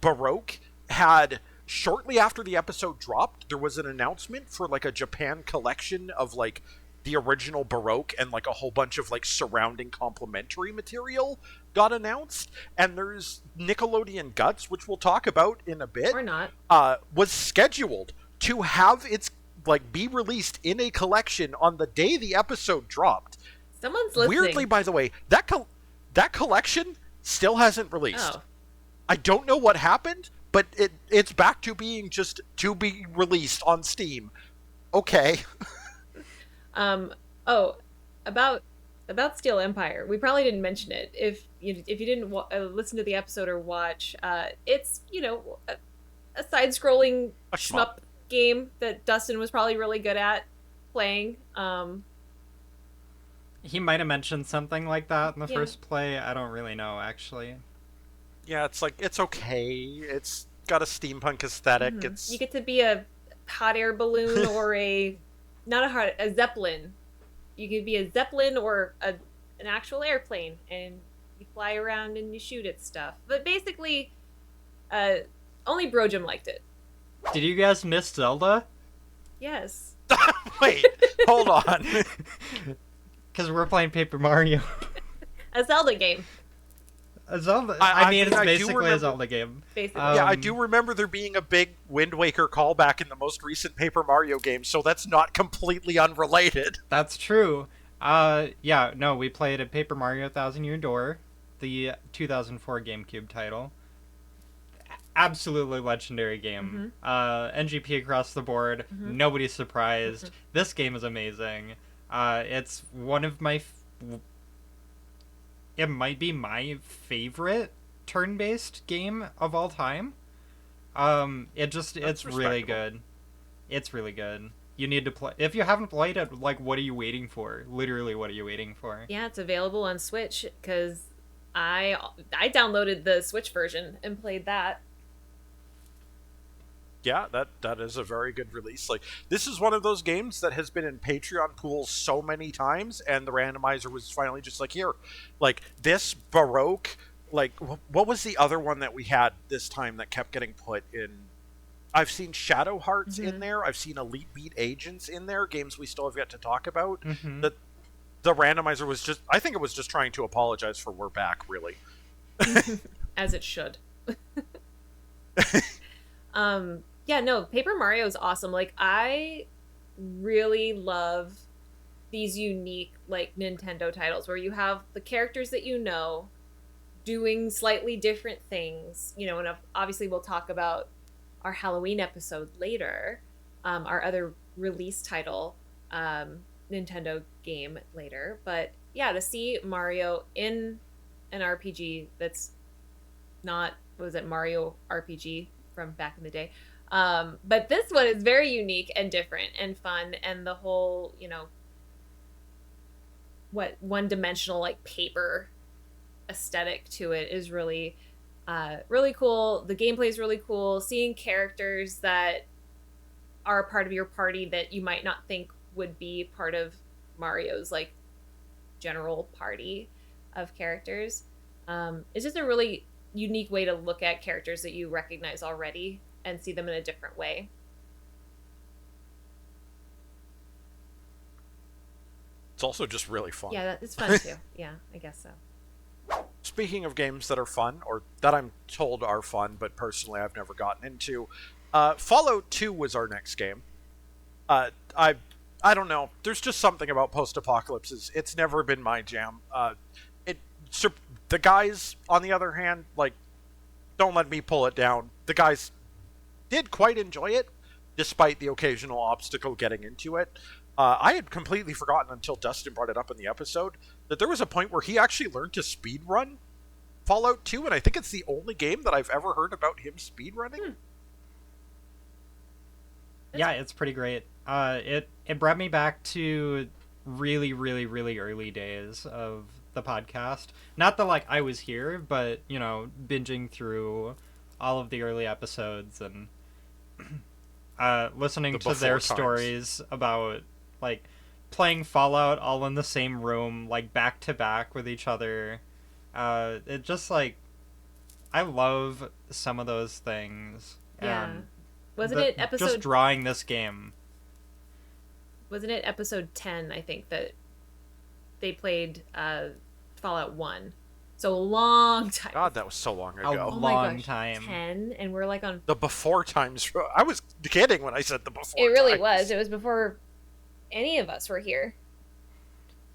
Speaker 4: Baroque had, shortly after the episode dropped, there was an announcement for like a Japan collection of like the original Baroque and like a whole bunch of like surrounding complementary material got announced. And there's Nickelodeon Guts, which we'll talk about in a bit,
Speaker 5: Or not.
Speaker 4: was scheduled to have its like be released in a collection on the day the episode dropped.
Speaker 5: Someone's listening.
Speaker 4: Weirdly, by the way, that collection still hasn't released.
Speaker 5: Oh.
Speaker 4: I don't know what happened, but it's back to being just to be released on Steam. Okay.
Speaker 5: About Steel Empire, we probably didn't mention it. If you didn't listen to the episode or watch, it's a side-scrolling
Speaker 4: A
Speaker 5: shmup game that Dustin was probably really good at playing.
Speaker 6: He might have mentioned something like that in the
Speaker 5: Yeah.
Speaker 6: first play. I don't really know, actually.
Speaker 4: Yeah, it's like, it's okay. It's got a steampunk aesthetic. It's
Speaker 5: You get to be a hot air balloon or a zeppelin. You could be a zeppelin or an actual airplane, and you fly around and you shoot at stuff. But basically, only Brojum liked it.
Speaker 6: Did you guys miss Zelda?
Speaker 5: Yes.
Speaker 4: Wait, hold on.
Speaker 6: Because we're playing Paper Mario.
Speaker 5: A Zelda game,
Speaker 6: A Zelda.
Speaker 4: I
Speaker 6: I mean, it's
Speaker 4: do
Speaker 6: basically
Speaker 4: remember-
Speaker 6: a Zelda game.
Speaker 5: basically.
Speaker 4: Yeah, I do remember there being a big Wind Waker callback in the most recent Paper Mario game, so that's not completely unrelated.
Speaker 6: That's true. Yeah, no, we played a Paper Mario Thousand Year Door, the 2004 GameCube title. Absolutely legendary game. NGP across the board. Nobody's surprised. This game is amazing. It's one of my... It might be my favorite turn-based game of all time. It's really
Speaker 4: respectable.
Speaker 6: good. It's really good. You need to play. If you haven't played it, like, what are you waiting for? Literally, what are you waiting for?
Speaker 5: Yeah, it's available on Switch because I downloaded the Switch version and played that.
Speaker 4: Yeah, that is a very good release. Like, this is one of those games that has been in Patreon pools so many times, and the randomizer was finally just like, here, like, this Baroque, like, what was the other one that we had this time that kept getting put in? I've seen Shadow Hearts in there. I've seen Elite Beat Agents in there, games we still have yet to talk about. The randomizer was just, I think it was just trying to apologize for we're back, really.
Speaker 5: As it should. Yeah, no, Paper Mario is awesome. Like, I really love these unique, like, Nintendo titles where you have the characters that you know, doing slightly different things, you know, and obviously we'll talk about our Halloween episode later, our other release title, Nintendo game later. But yeah, to see Mario in an RPG that's not, what was it, Mario RPG from back in the day. But this one is very unique and different and fun, and the whole, you know, what one-dimensional like paper aesthetic to it is really really cool. The gameplay is really cool. Seeing characters that are a part of your party that you might not think would be part of Mario's like general party of characters. It's just a really unique way to look at characters that you recognize already and see them in a different way.
Speaker 4: It's also just really fun.
Speaker 5: Yeah, it's fun too. Yeah, I guess so.
Speaker 4: Speaking of games that are fun, or that I'm told are fun, but personally I've never gotten into, Fallout 2 was our next game. I don't know. There's just something about post-apocalypses. It's never been my jam. The guys, on the other hand, like, don't let me pull it down. The guys did quite enjoy it, despite the occasional obstacle getting into it. I had completely forgotten until Dustin brought it up in the episode that there was a point where he actually learned to speedrun Fallout 2, and I think it's the only game that I've ever heard about him speedrunning.
Speaker 6: Yeah, it's pretty great. It brought me back to really, really, really early days of the podcast. Not that, like, I was here, but, you know, binging through all of the early episodes and listening to their stories about, like, playing Fallout all in the same room, like, back to back with each other. It just, like, I love some of those things.
Speaker 5: Yeah.
Speaker 6: And
Speaker 5: Wasn't it episode...
Speaker 6: Just drawing this game.
Speaker 5: Wasn't it episode 10, I think, that they played Fallout 1? So a long time.
Speaker 4: God, that was so long ago.
Speaker 6: A long time.
Speaker 5: 10, and we're like on...
Speaker 4: The before times. I was kidding when I said the before
Speaker 5: It really
Speaker 4: times.
Speaker 5: was. It was before any of us were here.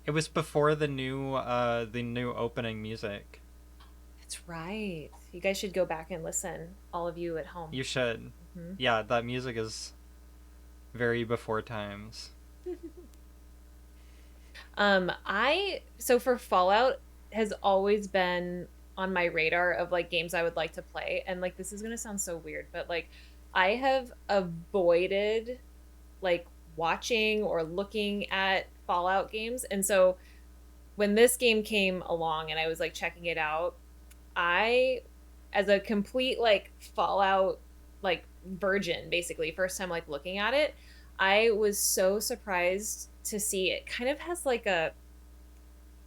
Speaker 6: It was before the new opening music.
Speaker 5: That's right. You guys should go back and listen, all of you at home.
Speaker 6: You should. Mm-hmm. Yeah, that music is very before times.
Speaker 5: So for Fallout has always been on my radar of like games I would like to play, and like this is gonna sound so weird, but like I have avoided like watching or looking at Fallout games, and so when this game came along and I was like checking it out, I, as a complete like Fallout like virgin, basically first time like looking at it, I was so surprised to see it kind of has like a,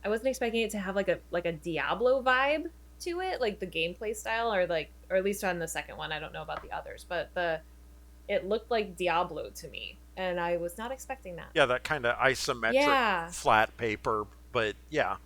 Speaker 5: I wasn't expecting it to have like a Diablo vibe to it, like the gameplay style, or at least on the second one. I don't know about the others, but it looked like Diablo to me, and I was not expecting that.
Speaker 4: Yeah, that kind of isometric flat paper, but yeah.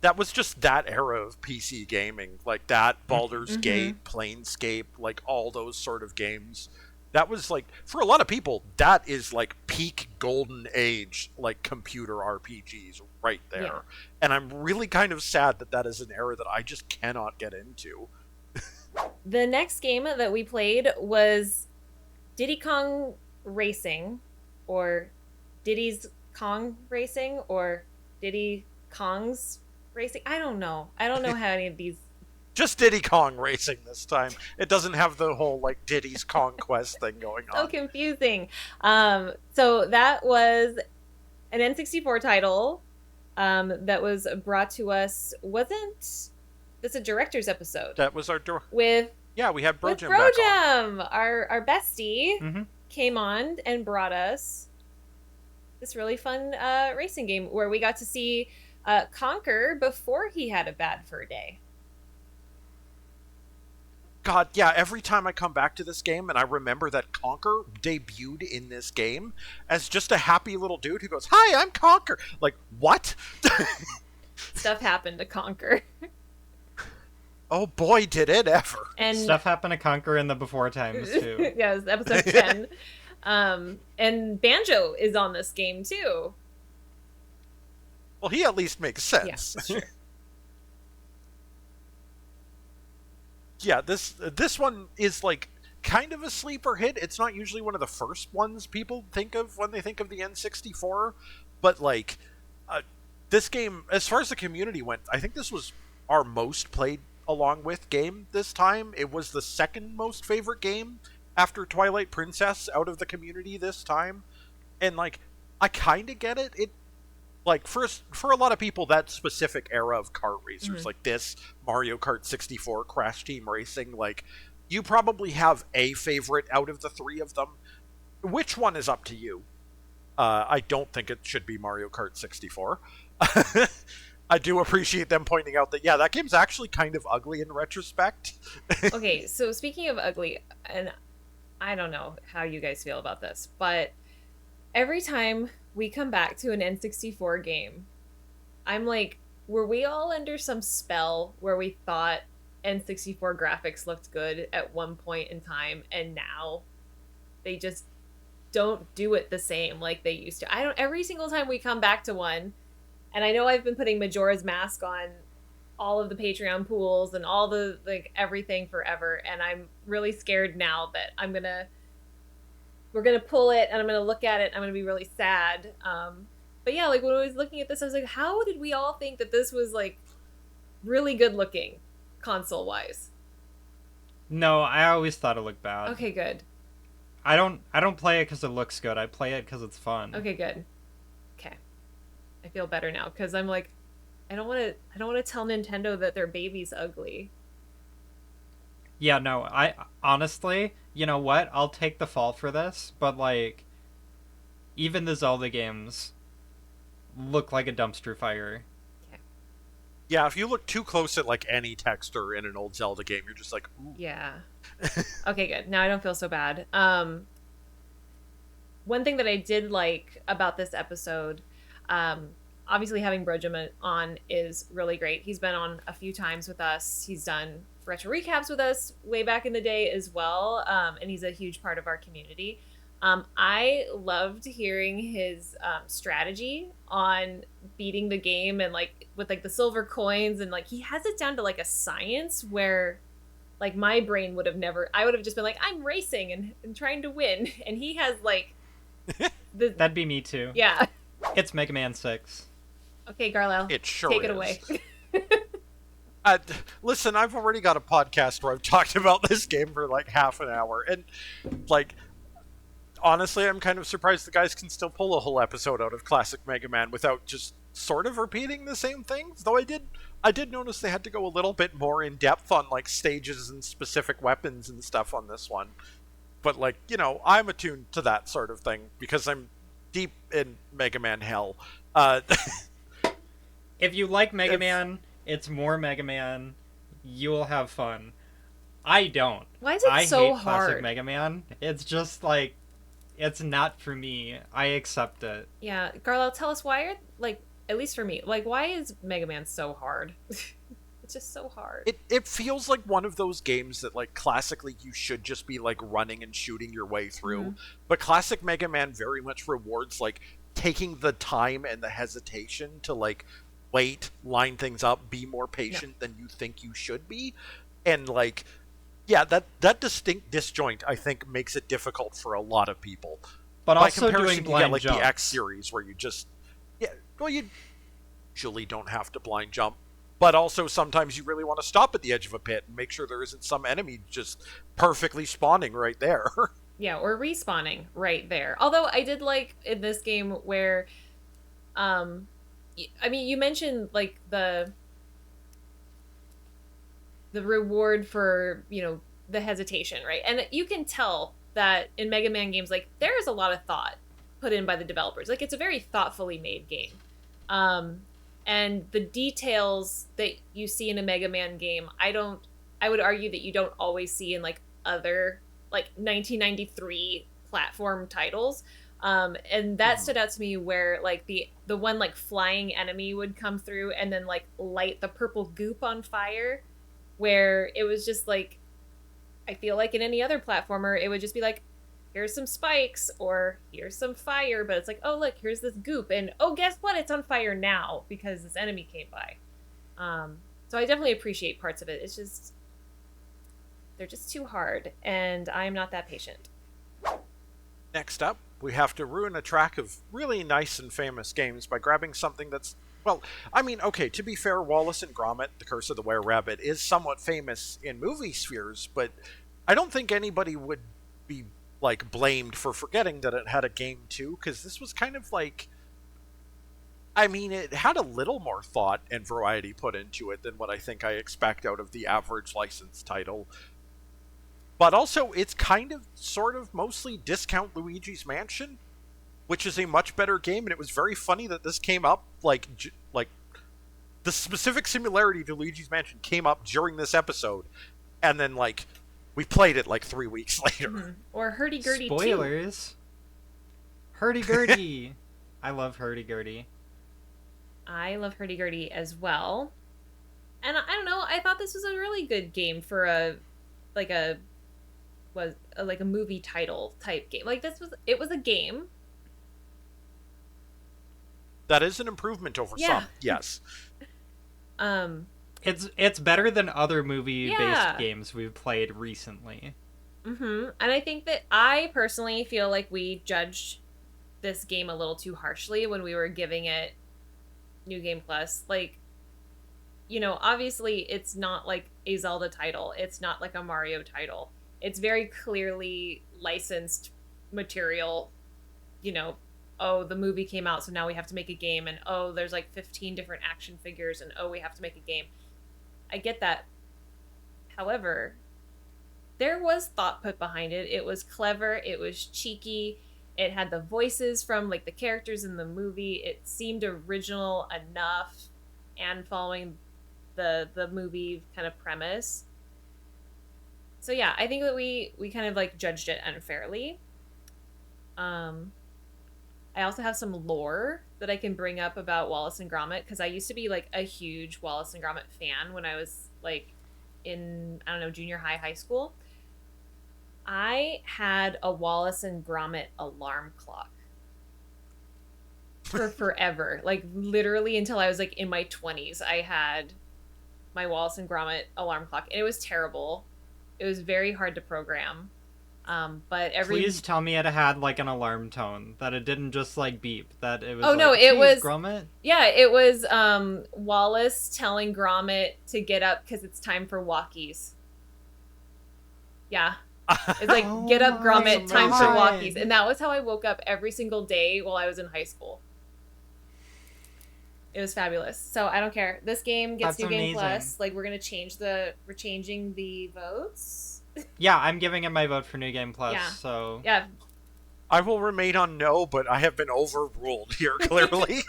Speaker 4: That was just that era of PC gaming, like that, Baldur's Gate, Planescape, like all those sort of games. That was like, for a lot of people, that is like peak golden age, like computer RPGs right there. Yeah. And I'm really kind of sad that that is an era that I just cannot get into.
Speaker 5: The next game that we played was Diddy Kong Racing, or Diddy's Kong Racing, or Diddy Kong's Racing. I don't know how any of these.
Speaker 4: Just Diddy Kong Racing this time. It doesn't have the whole like Diddy's Conquest thing going on.
Speaker 5: So confusing. So that was an N64 title that was brought to us. Wasn't this a director's episode?
Speaker 4: That was our
Speaker 5: with.
Speaker 4: Yeah, we had Brojam.
Speaker 5: Brojam, our bestie, came on and brought us this really fun racing game where we got to see Conker before he had a bad fur day.
Speaker 4: God, yeah, every time I come back to this game and I remember that Conker debuted in this game as just a happy little dude who goes, "Hi, I'm Conker." Like, what?
Speaker 5: Stuff happened to Conker.
Speaker 4: Oh boy, did it ever.
Speaker 5: And
Speaker 6: stuff happened to Conker in the before times, too.
Speaker 5: Yeah, it was episode 10. And Banjo is on this game, too.
Speaker 4: Well, he at least makes sense.
Speaker 5: Yeah, that's true.
Speaker 4: Yeah, this one is like kind of a sleeper hit. It's not usually one of the first ones people think of when they think of the N64, but like this game, as far as the community went, I think this was our most played along with game this time. It was the second most favorite game after Twilight Princess out of the community this time. And like I kind of get it. It like for a lot of people, that specific era of kart racers, like this Mario Kart 64, Crash Team Racing, like you probably have a favorite out of the three of them. Which one is up to you? I don't think it should be Mario Kart 64. I do appreciate them pointing out that, yeah, that game's actually kind of ugly in retrospect.
Speaker 5: Okay, so speaking of ugly, and I don't know how you guys feel about this, but every time we come back to an N64 game, I'm like, were we all under some spell where we thought N64 graphics looked good at one point in time, and now they just don't do it the same like they used to? Every single time we come back to one, and I know I've been putting Majora's Mask on all of the Patreon pools and all the, like, everything forever, and I'm really scared now that we're gonna pull it and I'm gonna look at it and I'm gonna be really sad. But yeah, like when I was looking at this, I was like, how did we all think that this was like really good looking console wise?
Speaker 6: No, I always thought it looked bad.
Speaker 5: Okay, good.
Speaker 6: I don't play it because it looks good. I play it because it's fun.
Speaker 5: Okay, good. Okay, I feel better now because I'm like, I don't want to tell Nintendo that their baby's ugly.
Speaker 6: Yeah, no, I honestly, you know what? I'll take the fall for this, but like, even the Zelda games look like a dumpster fire.
Speaker 4: Yeah, if you look too close at like any texture in an old Zelda game, you're just like, ooh.
Speaker 5: Yeah. Okay, good. Now I don't feel so bad. One thing that I did like about this episode, obviously having Brojum on is really great. He's been on a few times with us. He's done retro recaps with us way back in the day as well, and he's a huge part of our community. I loved hearing his strategy on beating the game and like with like the silver coins, and like he has it down to like a science where like my brain would have never, I would have just been like, I'm racing and trying to win, and he has like
Speaker 6: That'd be me too.
Speaker 5: Yeah.
Speaker 6: It's Mega Man 6.
Speaker 5: Okay, Garlyle,
Speaker 4: It sure
Speaker 5: take it
Speaker 4: is.
Speaker 5: away.
Speaker 4: Listen, I've already got a podcast where I've talked about this game for like half an hour, and like honestly, I'm kind of surprised the guys can still pull a whole episode out of classic Mega Man without just sort of repeating the same things. Though I did notice they had to go a little bit more in depth on like stages and specific weapons and stuff on this one. But like, you know, I'm attuned to that sort of thing because I'm deep in Mega Man hell.
Speaker 6: If you like Mega Man, it's more Mega Man. You'll have fun. I don't.
Speaker 5: Why is it
Speaker 6: I
Speaker 5: so
Speaker 6: hate
Speaker 5: hard?
Speaker 6: classic Mega Man. It's just like, it's not for me. I accept it.
Speaker 5: Yeah, Garlyle, tell us why, like, at least for me, like, why is Mega Man so hard? It's just so hard.
Speaker 4: It feels like one of those games that like classically you should just be like running and shooting your way through. But classic Mega Man very much rewards like taking the time and the hesitation to like wait, line things up, be more patient than you think you should be. And like, yeah, that distinct disjoint I think makes it difficult for a lot of people.
Speaker 6: But
Speaker 4: By
Speaker 6: also
Speaker 4: comparison,
Speaker 6: doing
Speaker 4: you
Speaker 6: blind
Speaker 4: get like
Speaker 6: jumps.
Speaker 4: the X series where you just you usually don't have to blind jump. But also sometimes you really want to stop at the edge of a pit and make sure there isn't some enemy just perfectly spawning right there.
Speaker 5: Yeah, or respawning right there. Although I did like in this game where, I mean, you mentioned like the reward for, you know, the hesitation, right? And you can tell that in Mega Man games, like there is a lot of thought put in by the developers. Like it's a very thoughtfully made game. And the details that you see in a Mega Man game, I would argue that you don't always see in like other like 1993 platform titles. And that stood out to me where like the one like flying enemy would come through and then like light the purple goop on fire, where it was just like, I feel like in any other platformer, it would just be like, here's some spikes or here's some fire, but it's like, oh look, here's this goop, and oh guess what, it's on fire now because this enemy came by. So I definitely appreciate parts of it. It's just They're just too hard, and I'm not that patient.
Speaker 4: Next up, we have to ruin a track of really nice and famous games by grabbing something that's, well, I mean, okay, to be fair, Wallace and Gromit, The Curse of the Were-Rabbit, is somewhat famous in movie spheres, but I don't think anybody would be, like, blamed for forgetting that it had a game too, because this was kind of like, I mean, it had a little more thought and variety put into it than what I think I expect out of the average licensed title. But also, it's kind of, sort of, mostly discount Luigi's Mansion, which is a much better game, and it was very funny that this came up, like, the specific similarity to Luigi's Mansion came up during this episode, and then, like, we played it, like, 3 weeks later.
Speaker 5: Mm-hmm. Or Hurdy-Gurdy 2.
Speaker 6: Spoilers. Hurdy-Gurdy. I love Hurdy-Gurdy.
Speaker 5: I love Hurdy-Gurdy as well. And I don't know, I thought this was a really good game for a movie title type game. Like, it was a game.
Speaker 4: That is an improvement over some, yes.
Speaker 6: It's better than other movie-based games we've played recently.
Speaker 5: Mm-hmm. And I think that I personally feel like we judged this game a little too harshly when we were giving it New Game Plus. Like, you know, obviously it's not like a Zelda title. It's not like a Mario title. It's very clearly licensed material. You know, oh, the movie came out, so now we have to make a game, and oh, there's like 15 different action figures, and oh, we have to make a game. I get that. However, there was thought put behind it. It was clever. It was cheeky. It had the voices from, like, the characters in the movie. It seemed original enough and following the movie kind of premise. So yeah, I think that we kind of, like, judged it unfairly. I also have some lore that I can bring up about Wallace and Gromit, because I used to be, like, a huge Wallace and Gromit fan when I was, like, in, I don't know, junior high school. I had a Wallace and Gromit alarm clock for forever. Like, literally until I was, like, in my 20s, I had my Wallace and Gromit alarm clock, and it was terrible. It was very hard to program. But
Speaker 6: Please tell me it had, like, an alarm tone, that it didn't just, like, beep, that it was,
Speaker 5: oh,
Speaker 6: like,
Speaker 5: no, it was
Speaker 6: Gromit?
Speaker 5: Yeah, it was Wallace telling Gromit to get up because it's time for walkies. Yeah. It's like, get up, Gromit, time for walkies. And that was how I woke up every single day while I was in high school. It was fabulous. So I don't care. This game gets New Game Plus. Like, we're changing the votes.
Speaker 6: Yeah, I'm giving it my vote for New Game Plus,
Speaker 5: yeah.
Speaker 6: So...
Speaker 5: Yeah.
Speaker 4: I will remain on no, but I have been overruled here, clearly.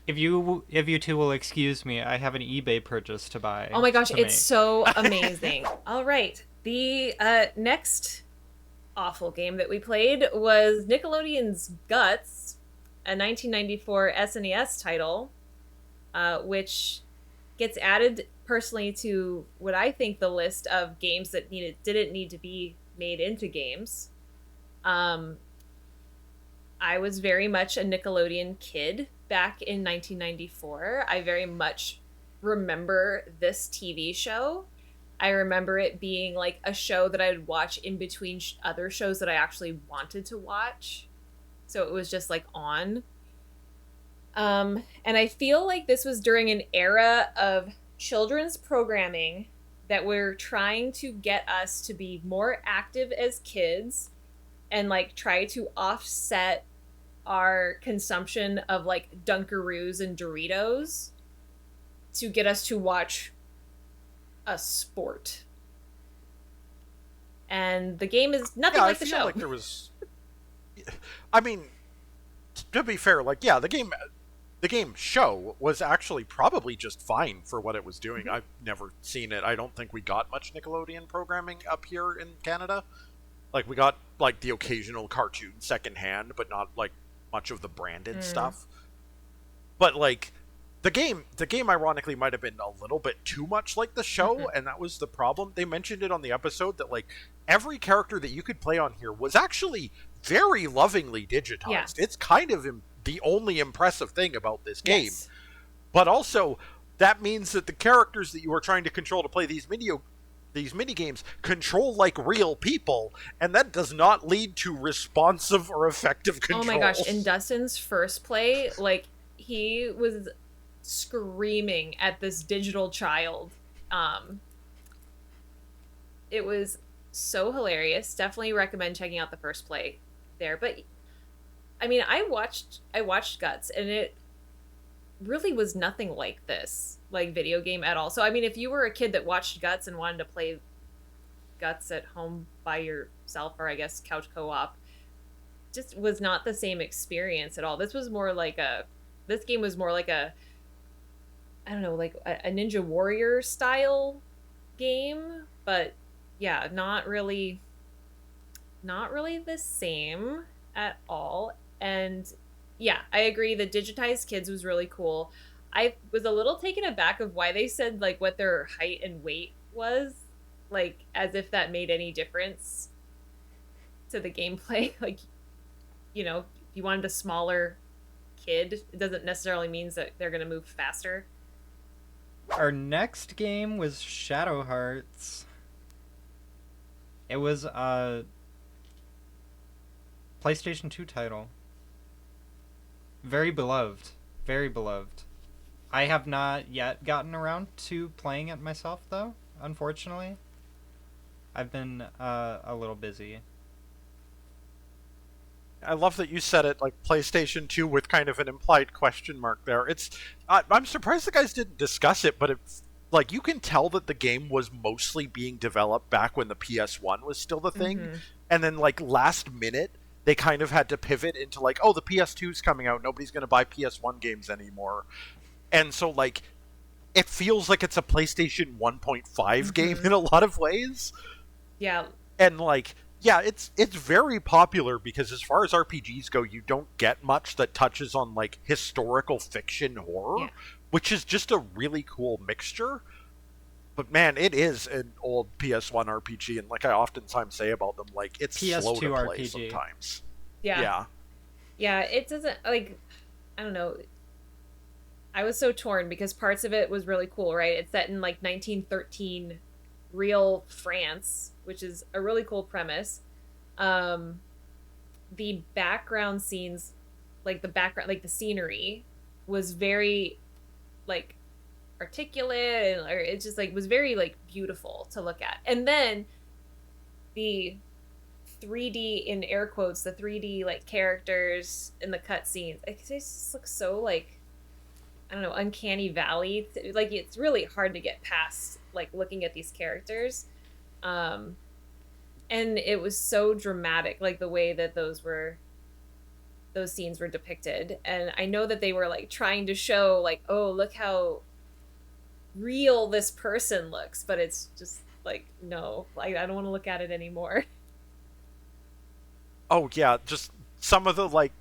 Speaker 6: If you two will excuse me, I have an eBay purchase to buy.
Speaker 5: Oh my gosh, it's so amazing. All right. The next awful game that we played was Nickelodeon's Guts, a 1994 SNES title, which gets added personally to what I think the list of games that didn't need to be made into games. I was very much a Nickelodeon kid back in 1994. I very much remember this TV show. I remember it being like a show that I would watch in between other shows that I actually wanted to watch. So it was just, like, on. And I feel like this was during an era of children's programming that were trying to get us to be more active as kids and, like, try to offset our consumption of, like, Dunkaroos and Doritos to get us to watch a sport. And the game is nothing like the show.
Speaker 4: I feel like there was... I mean, to be fair, like, yeah, the game show was actually probably just fine for what it was doing.
Speaker 5: Mm-hmm.
Speaker 4: I've never seen it. I don't think we got much Nickelodeon programming up here in Canada. Like, we got, like, the occasional cartoon secondhand, but not, like, much of the branded stuff. But, like, the game ironically might have been a little bit too much like the show, and that was the problem. They mentioned it on the episode that, like, every character that you could play on here was actually very lovingly digitized. Yeah. It's kind of the only impressive thing about this game. Yes. But also, that means that the characters that you are trying to control to play these these minigames control like real people, and that does not lead to responsive or effective control.
Speaker 5: Oh my gosh, in Dustin's first play, like, he was screaming at this digital child. It was so hilarious. Definitely recommend checking out the first play there. But I mean, I watched Guts, and it really was nothing like this, like, video game at all. So I mean, if you were a kid that watched Guts and wanted to play Guts at home by yourself, or I guess couch co-op, just was not the same experience at all. This was more like this game was more like I don't know, like a Ninja Warrior style game, but yeah, not really the same at all. And yeah, I agree. The digitized kids was really cool. I was a little taken aback of why they said, like, what their height and weight was, like, as if that made any difference to the gameplay. Like, you know, if you wanted a smaller kid, it doesn't necessarily mean that they're going to move faster.
Speaker 6: Our next game was Shadow Hearts. It was a PlayStation 2 title. Very beloved. Very beloved. I have not yet gotten around to playing it myself, though, unfortunately. I've been a little busy.
Speaker 4: I love that you said it like PlayStation 2 with kind of an implied question mark there. I'm surprised the guys didn't discuss it, but it's like you can tell that the game was mostly being developed back when the PS1 was still the thing.
Speaker 5: Mm-hmm.
Speaker 4: And then like last minute, they kind of had to pivot into like, oh, the PS2's coming out. Nobody's going to buy PS1 games anymore. And so like it feels like it's a PlayStation 1.5 game in a lot of ways.
Speaker 5: Yeah.
Speaker 4: And like, yeah, it's very popular because as far as RPGs go, you don't get much that touches on like historical fiction horror, which is just a really cool mixture. But man, it is an old PS1 RPG, and like I oftentimes say about them, like it's
Speaker 6: PS2
Speaker 4: slow to play
Speaker 6: RPG.
Speaker 4: sometimes.
Speaker 5: Yeah, it doesn't, like, I don't know. I was so torn because parts of it was really cool, right? It's set in like 1913 real France, which is a really cool premise. The background scenes, like the scenery was very like articulate, or it just like was very like beautiful to look at. And then the 3D, in air quotes, the 3D like characters in the cutscenes, it just looks so like, I don't know, uncanny valley. Like it's really hard to get past like looking at these characters. And it was so dramatic, like the way that those scenes were depicted. And I know that they were like trying to show like, oh, look how real this person looks, but it's just like, no, like I don't want to look at it anymore.
Speaker 4: Oh yeah, just some of the like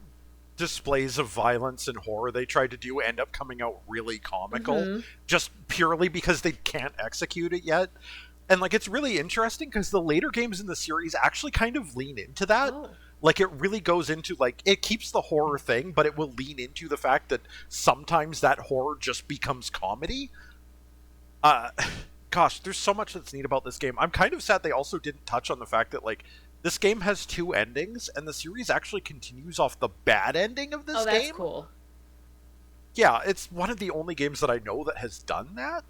Speaker 4: displays of violence and horror they tried to do end up coming out really comical, just purely because they can't execute it yet. And like it's really interesting because the later games in the series actually kind of lean into that.
Speaker 5: Oh.
Speaker 4: Like it really goes into like, it keeps the horror thing, but it will lean into the fact that sometimes that horror just becomes comedy. Gosh, there's so much that's neat about this game. I'm kind of sad they also didn't touch on the fact that like this game has 2 endings, and the series actually continues off the bad ending of this game.
Speaker 5: Oh, that's cool.
Speaker 4: Yeah, it's one of the only games that I know that has done that.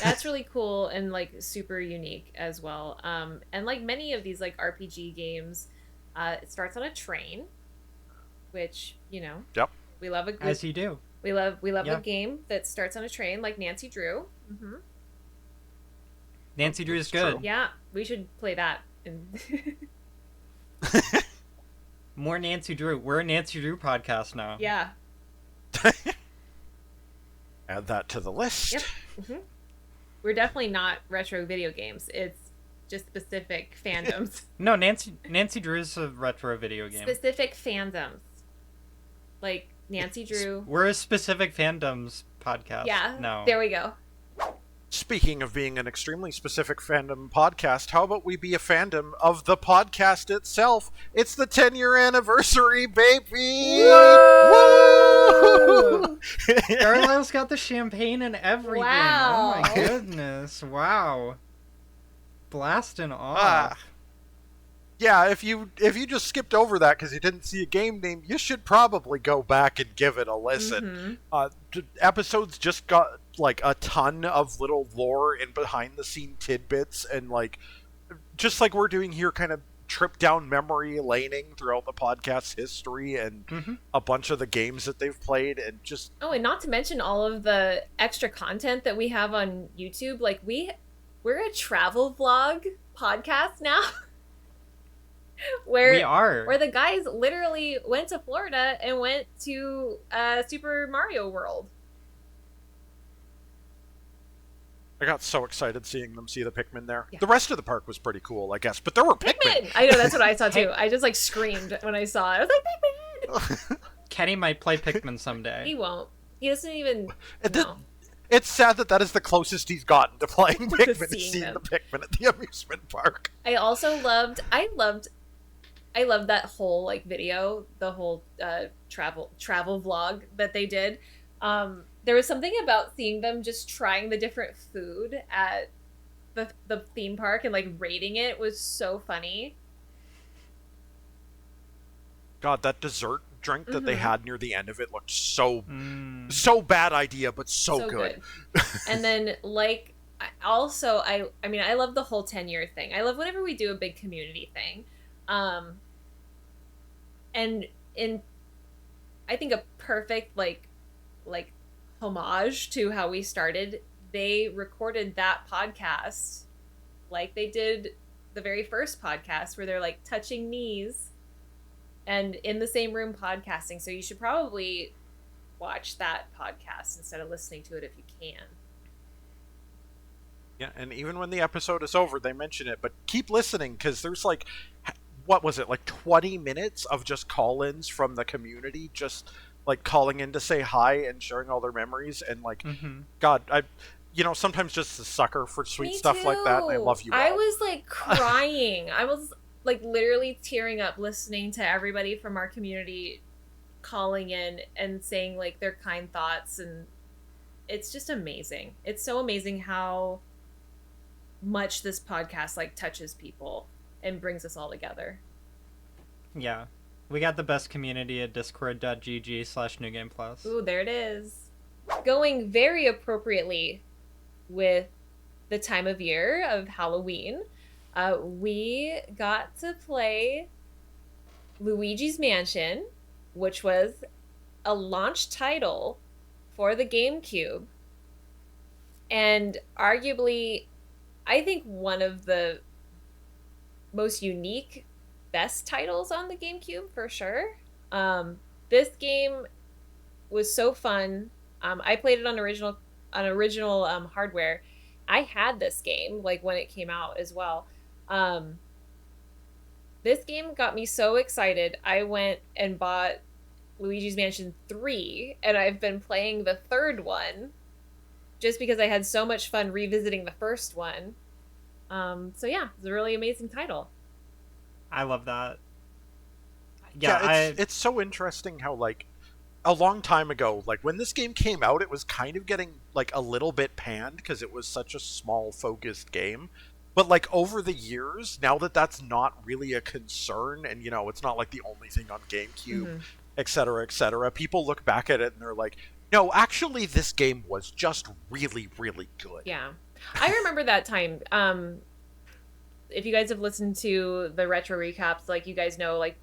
Speaker 5: That's really cool and like super unique as well. And like many of these like RPG games, it starts on a train, which, you know,
Speaker 4: Yep.
Speaker 5: we love a good,
Speaker 6: As you do.
Speaker 5: we love
Speaker 6: Yeah.
Speaker 5: a game that starts on a train, like Nancy Drew. Mm-hmm.
Speaker 6: Nancy Drew is good.
Speaker 5: Yeah, we should play that.
Speaker 6: More Nancy Drew. We're a Nancy Drew podcast now.
Speaker 5: Yeah.
Speaker 4: Add that to the list.
Speaker 5: Yep. Mm-hmm. We're definitely not retro video games. It's just specific fandoms.
Speaker 6: No, Nancy Drew is a retro video game.
Speaker 5: Specific fandoms. Like Nancy Drew.
Speaker 6: We're a specific fandoms podcast.
Speaker 5: Yeah.
Speaker 6: No.
Speaker 5: There we go.
Speaker 4: Speaking of being an extremely specific fandom podcast, how about we be a fandom of the podcast itself? It's the 10-year anniversary, baby!
Speaker 5: Whoa!
Speaker 6: Garlyle's got the champagne and everything.
Speaker 5: Wow.
Speaker 6: Oh my goodness. Wow. blasting off.
Speaker 4: Yeah, if you just skipped over that because you didn't see a game name, you should probably go back and give it a listen. Episodes just got like a ton of little lore and behind the scene tidbits, and like just like we're doing here, kind of trip down memory laning throughout the podcast's history and a bunch of the games that they've played, and just
Speaker 5: and not to mention all of the extra content that we have on YouTube. Like we're a travel vlog podcast now. Where the guys literally went to Florida and went to Super Mario World.
Speaker 4: I got so excited seeing them see the Pikmin there. Yeah. The rest of the park was pretty cool, I guess, but there were Pikmin!
Speaker 5: I know, that's what I saw too. I just like screamed when I saw it. I was like, Pikmin!
Speaker 6: Kenny might play Pikmin someday.
Speaker 5: He won't. He doesn't even know.
Speaker 4: It's sad that is the closest he's gotten to playing Pikmin, is seeing the Pikmin at the amusement park.
Speaker 5: I also loved that whole like video, the whole travel vlog that they did. There was something about seeing them just trying the different food at the theme park and like rating it was so funny.
Speaker 4: God, that dessert drink that they had near the end of it looked so bad idea, but so good.
Speaker 5: And then like I mean I love the whole 10-year thing. I love whenever we do a big community thing. And in I think a perfect like homage to how we started, they recorded that podcast like they did the very first podcast, where they're like touching knees and in the same room podcasting. So you should probably watch that podcast instead of listening to it if you can.
Speaker 4: Yeah, and even when the episode is over, they mention it, but keep listening, because there's like, what was it, like 20 minutes of just call-ins from the community, just like calling in to say hi and sharing all their memories, and like, God, I sometimes just a sucker for sweet stuff like that, and I love you all.
Speaker 5: I was like crying. I was like literally tearing up listening to everybody from our community calling in and saying like their kind thoughts, and it's just amazing. It's so amazing how much this podcast like touches people and brings us all together.
Speaker 6: Yeah. We got the best community at discord.gg/newgameplus.
Speaker 5: Ooh, there it is. Going very appropriately with the time of year of Halloween, we got to play Luigi's Mansion, which was a launch title for the GameCube. And arguably, I think one of the most unique, best titles on the GameCube for sure. This game was so fun. I played it on original hardware. I had this game like when it came out as well. This game got me so excited. I went and bought Luigi's Mansion 3, and I've been playing the third one just because I had so much fun revisiting the first one. So yeah, it's a really amazing title.
Speaker 6: I love that.
Speaker 4: It's so interesting how like a long time ago, like when this game came out, it was kind of getting like a little bit panned because it was such a small focused game. But like over the years, now that that's not really a concern, and it's not like the only thing on GameCube, et cetera, people look back at it and they're like, no, actually this game was just really, really good.
Speaker 5: Yeah. I remember that time. If you guys have listened to the retro recaps, like you guys know, like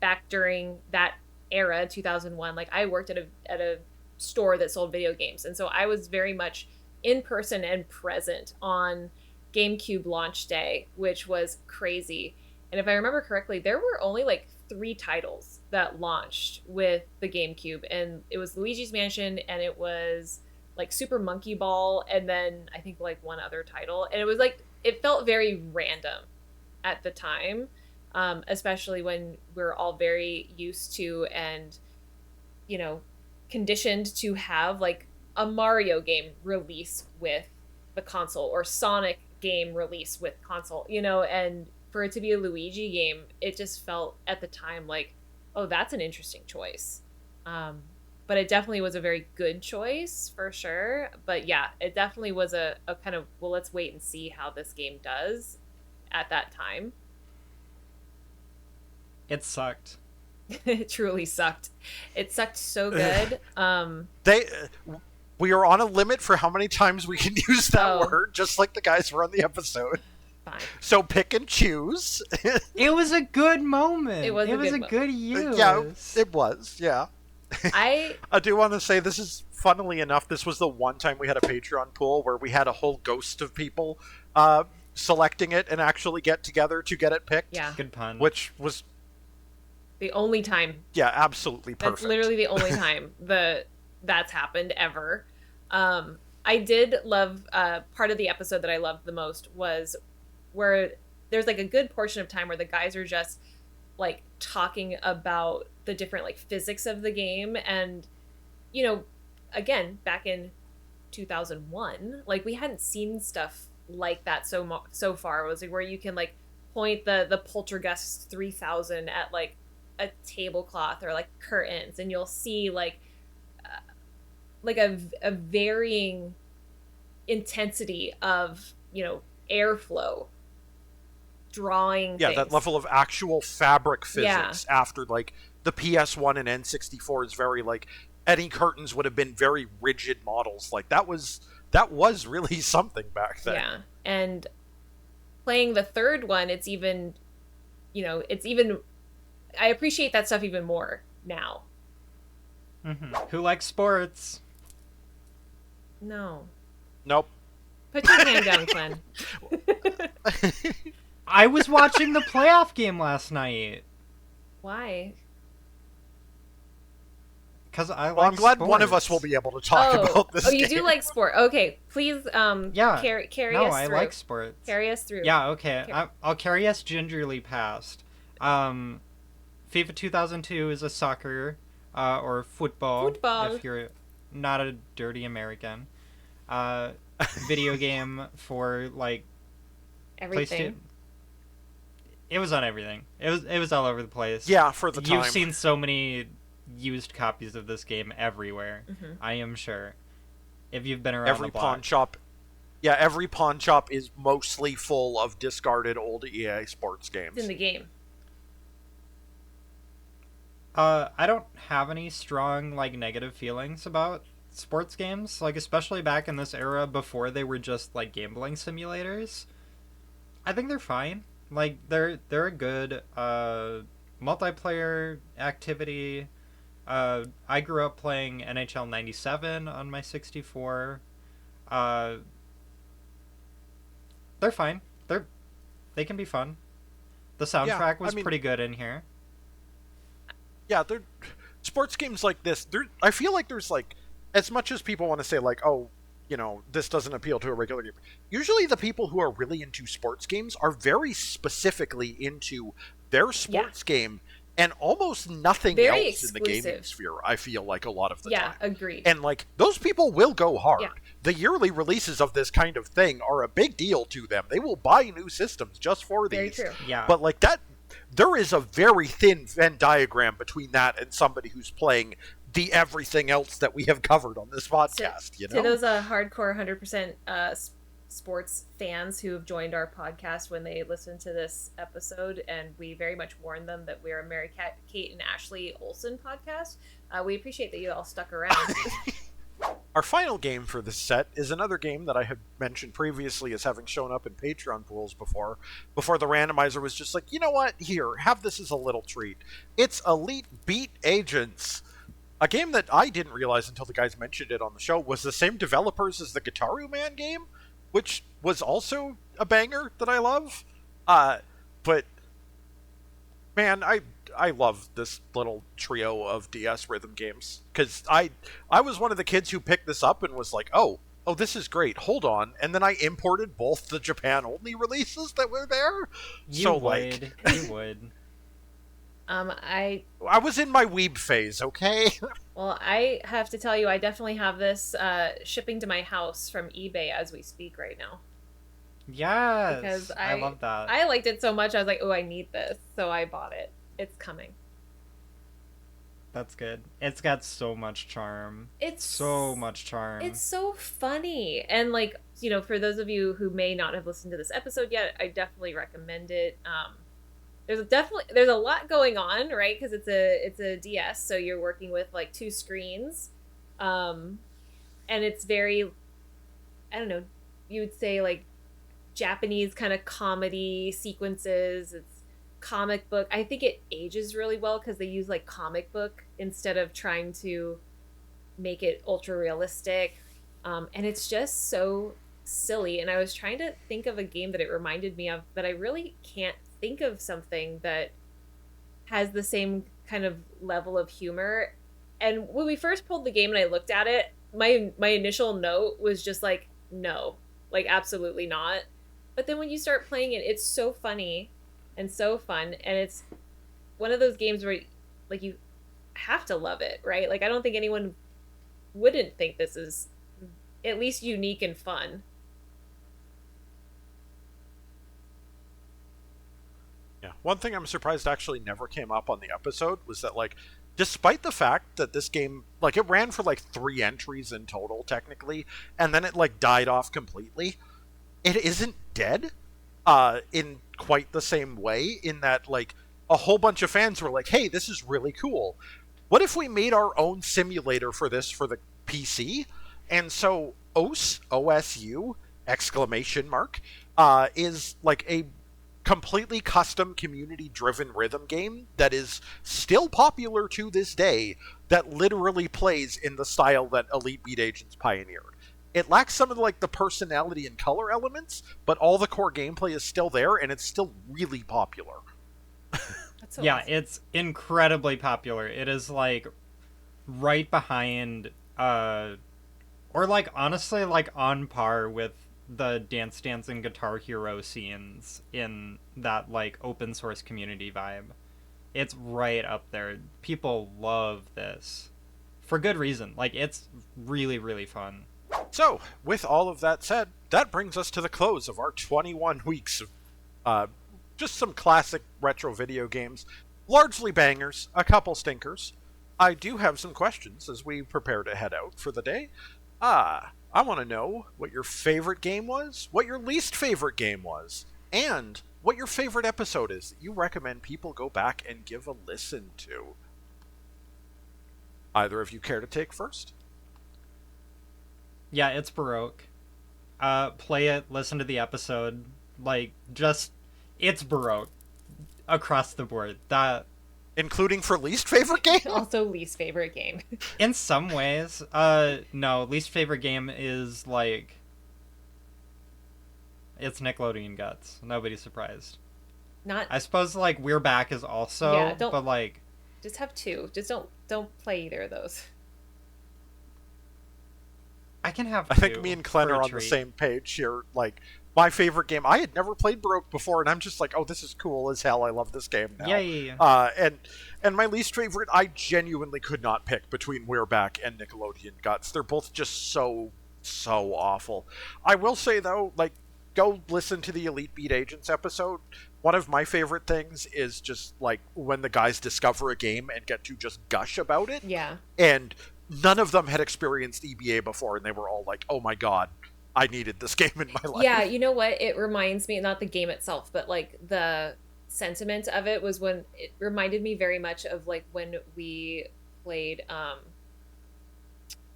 Speaker 5: back during that era, 2001, like I worked at a store that sold video games, and so I was very much in person and present on GameCube launch day, which was crazy. And if I remember correctly, there were only like 3 titles that launched with the GameCube, and it was Luigi's Mansion, and it was like Super Monkey Ball, and then I think like one other title, and it was like, it felt very random at the time, especially when we're all very used to and conditioned to have like a Mario game release with the console, or Sonic game release with console, and for it to be a Luigi game, it just felt at the time like, oh, that's an interesting choice. But it definitely was a very good choice for sure. But yeah, it definitely was a kind of, well, let's wait and see how this game does. at that time.
Speaker 6: It sucked.
Speaker 5: It truly sucked. It sucked so good.
Speaker 4: We are on a limit for how many times we can use that word, just like the guys were on the episode.
Speaker 5: Fine.
Speaker 4: So pick and choose.
Speaker 6: It was a good moment.
Speaker 5: It was a
Speaker 6: good use.
Speaker 4: Yeah, it was. Yeah.
Speaker 5: I
Speaker 4: do want to say this is, funnily enough, this was the one time we had a Patreon pool where we had a whole ghost of people selecting it and actually get together to get it picked.
Speaker 5: Yeah.
Speaker 6: Good pun.
Speaker 4: Which was
Speaker 5: the only time.
Speaker 4: Yeah, absolutely perfect.
Speaker 5: That's literally the only time that's happened ever. I did love part of the episode that I loved the most was where there's like a good portion of time where the guys are just like talking about the different like physics of the game. And again, back in 2001, like we hadn't seen stuff like that so far. It was like where you can like point the Poltergeist 3000 at like a tablecloth or like curtains, and you'll see like a varying intensity of airflow drawing things.
Speaker 4: That level of actual fabric physics after like the PS1 and N64 is very like any curtains would have been very rigid models. Like that was really something back then.
Speaker 5: Yeah. And playing the third one, it's even I appreciate that stuff even more now.
Speaker 6: Mm-hmm. Who likes sports?
Speaker 5: No.
Speaker 4: Nope.
Speaker 5: Put your hand down, Klen.
Speaker 6: I was watching the playoff game last night.
Speaker 5: Why?
Speaker 6: Because I like
Speaker 4: Well, I'm glad
Speaker 6: sports.
Speaker 4: one of us will be able to talk about this game.
Speaker 5: You do like sport. Okay, please carry us through.
Speaker 6: I like sports.
Speaker 5: Carry us through.
Speaker 6: Yeah, okay. I'll carry us gingerly past. FIFA 2002 is a soccer or football. If you're not a dirty American. Video game for like
Speaker 5: everything.
Speaker 6: It was on everything. It was all over the place.
Speaker 4: Yeah, for the time.
Speaker 6: You've seen so many used copies of this game everywhere.
Speaker 5: Mm-hmm.
Speaker 6: I am sure. If you've been around
Speaker 4: every
Speaker 6: the block.
Speaker 4: pawn shop. Yeah, every pawn shop is mostly full of discarded old EA sports games.
Speaker 5: It's in the game.
Speaker 6: I don't have any strong like negative feelings about sports games, like especially back in this era before they were just like gambling simulators. I think they're fine. Like they're a good multiplayer activity. I grew up playing NHL 97 on my 64. They're fine. They can be fun. The soundtrack was pretty good in here.
Speaker 4: Yeah, they're sports games like this. I feel like there's like, as much as people want to say like, oh, this doesn't appeal to a regular gamer. Usually the people who are really into sports games are very specifically into their sports game and almost nothing
Speaker 5: very
Speaker 4: else
Speaker 5: exclusive.
Speaker 4: In the gaming sphere, I feel like a lot of the time.
Speaker 5: Yeah, agreed.
Speaker 4: And like, those people will go hard.
Speaker 5: Yeah.
Speaker 4: The yearly releases of this kind of thing are a big deal to them. They will buy new systems just for
Speaker 5: Very
Speaker 4: these.
Speaker 5: true.
Speaker 6: Yeah.
Speaker 4: But like that, there is a very thin Venn diagram between that and somebody who's playing the everything else that we have covered on this podcast.
Speaker 5: To those hardcore 100% sports fans who have joined our podcast when they listen to this episode, and we very much warn them that we're a Mary Kate and Ashley Olsen podcast. We appreciate that you all stuck around.
Speaker 4: Our final game for this set is another game that I had mentioned previously as having shown up in Patreon pools before the randomizer was just like, you know what, here, have this as a little treat. It's Elite Beat Agents. A game that I didn't realize until the guys mentioned it on the show was the same developers as the Guitaru Man game, which was also a banger that I love. But, man, I love this little trio of DS rhythm games. Because I was one of the kids who picked this up and was like, oh, this is great, hold on. And then I imported both the Japan-only releases that were there.
Speaker 6: You would.
Speaker 5: I
Speaker 4: was in my weeb phase, okay?
Speaker 5: Well, I have to tell you, I definitely have this shipping to my house from eBay as we speak right now.
Speaker 6: Yes,
Speaker 5: because
Speaker 6: I love that.
Speaker 5: I liked it so much, I was like, oh, I need this, so I bought it. It's coming.
Speaker 6: That's good. It's got so much charm.
Speaker 5: It's
Speaker 6: so much charm.
Speaker 5: It's so funny. And like, for those of you who may not have listened to this episode yet, I definitely recommend it. There's a lot going on, right? Because it's a DS, so you're working with like 2 screens. And it's very, I don't know, you would say like Japanese kind of comedy sequences. It's comic book. I think it ages really well because they use like comic book instead of trying to make it ultra realistic. And it's just so silly. And I was trying to think of a game that it reminded me of, but I really can't think of something that has the same kind of level of humor. And when we first pulled the game and I looked at it, my initial note was just like, no, like absolutely not. But then when you start playing it, it's so funny and so fun, and it's one of those games where like you have to love it, right? Like I don't think anyone wouldn't think this is at least unique and fun.
Speaker 4: Yeah. One thing I'm surprised actually never came up on the episode was that, like, despite the fact that this game, like, it ran for like 3 entries in total technically, and then it like died off completely, it isn't dead in quite the same way, in that like a whole bunch of fans were like, hey, this is really cool. What if we made our own simulator for this for the PC? And so OSU exclamation mark is like a completely custom community driven rhythm game that is still popular to this day, that literally plays in the style that Elite Beat Agents pioneered. It lacks some of like the personality and color elements, but all the core gameplay is still there, and it's still really popular.
Speaker 5: That's so
Speaker 6: Yeah,
Speaker 5: awesome.
Speaker 6: it's incredibly popular. It is like right behind or like honestly like on par with the Dance Dance and Guitar Hero scenes in that like open source community vibe. It's right up there. People love this for good reason. Like it's really, really fun.
Speaker 4: So, with all of that said, that brings us to the close of our 21 weeks of just some classic retro video games. Largely bangers, a couple stinkers. I do have some questions as we prepare to head out for the day. I want to know what your favorite game was, what your least favorite game was, and what your favorite episode is that you recommend people go back and give a listen to. Either of you care to take first?
Speaker 6: Yeah, it's Baroque. Play it, listen to the episode. Like, just, it's Baroque. Across the board. That,
Speaker 4: Including for least favorite game?
Speaker 5: Also least favorite game.
Speaker 6: in some ways, no, least favorite game is, like, it's Nickelodeon Guts. Nobody's surprised.
Speaker 5: Not
Speaker 6: I suppose, like, We're Back is also,
Speaker 5: Yeah, don't-
Speaker 6: but, like,
Speaker 5: just have 2. Just don't play either of those.
Speaker 6: I can have
Speaker 4: I think
Speaker 6: two
Speaker 4: me and Klen
Speaker 6: for a
Speaker 4: are on the
Speaker 6: treat.
Speaker 4: same page here. Like, my favorite game, I had never played Baroque before, and I'm just like, oh, this is cool as hell. I love this game now.
Speaker 6: Yeah.
Speaker 4: And my least favorite, I genuinely could not pick between We're Back and Nickelodeon Guts. They're both just so awful. I will say, though, like, go listen to the Elite Beat Agents episode. One of my favorite things is just, like, when the guys discover a game and get to just gush about it.
Speaker 5: Yeah.
Speaker 4: And none of them had experienced EBA before, and they were all like, oh my god, I needed this game in my life.
Speaker 5: Yeah, you know what? It reminds me, not the game itself, but like the sentiment of it was when it reminded me very much of like when we played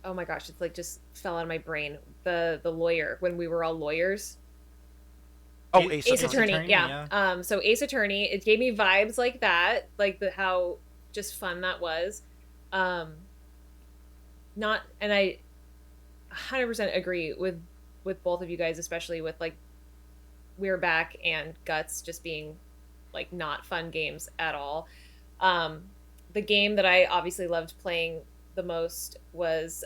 Speaker 5: oh my gosh, it's like just fell out of my brain. The lawyer, when we were all lawyers.
Speaker 4: Oh,
Speaker 5: Ace Attorney, yeah. So Ace Attorney, it gave me vibes like that, like how just fun that was. Not, and I 100% agree with both of you guys, especially with like We're Back and Guts just being like not fun games at all. The game that I obviously loved playing the most was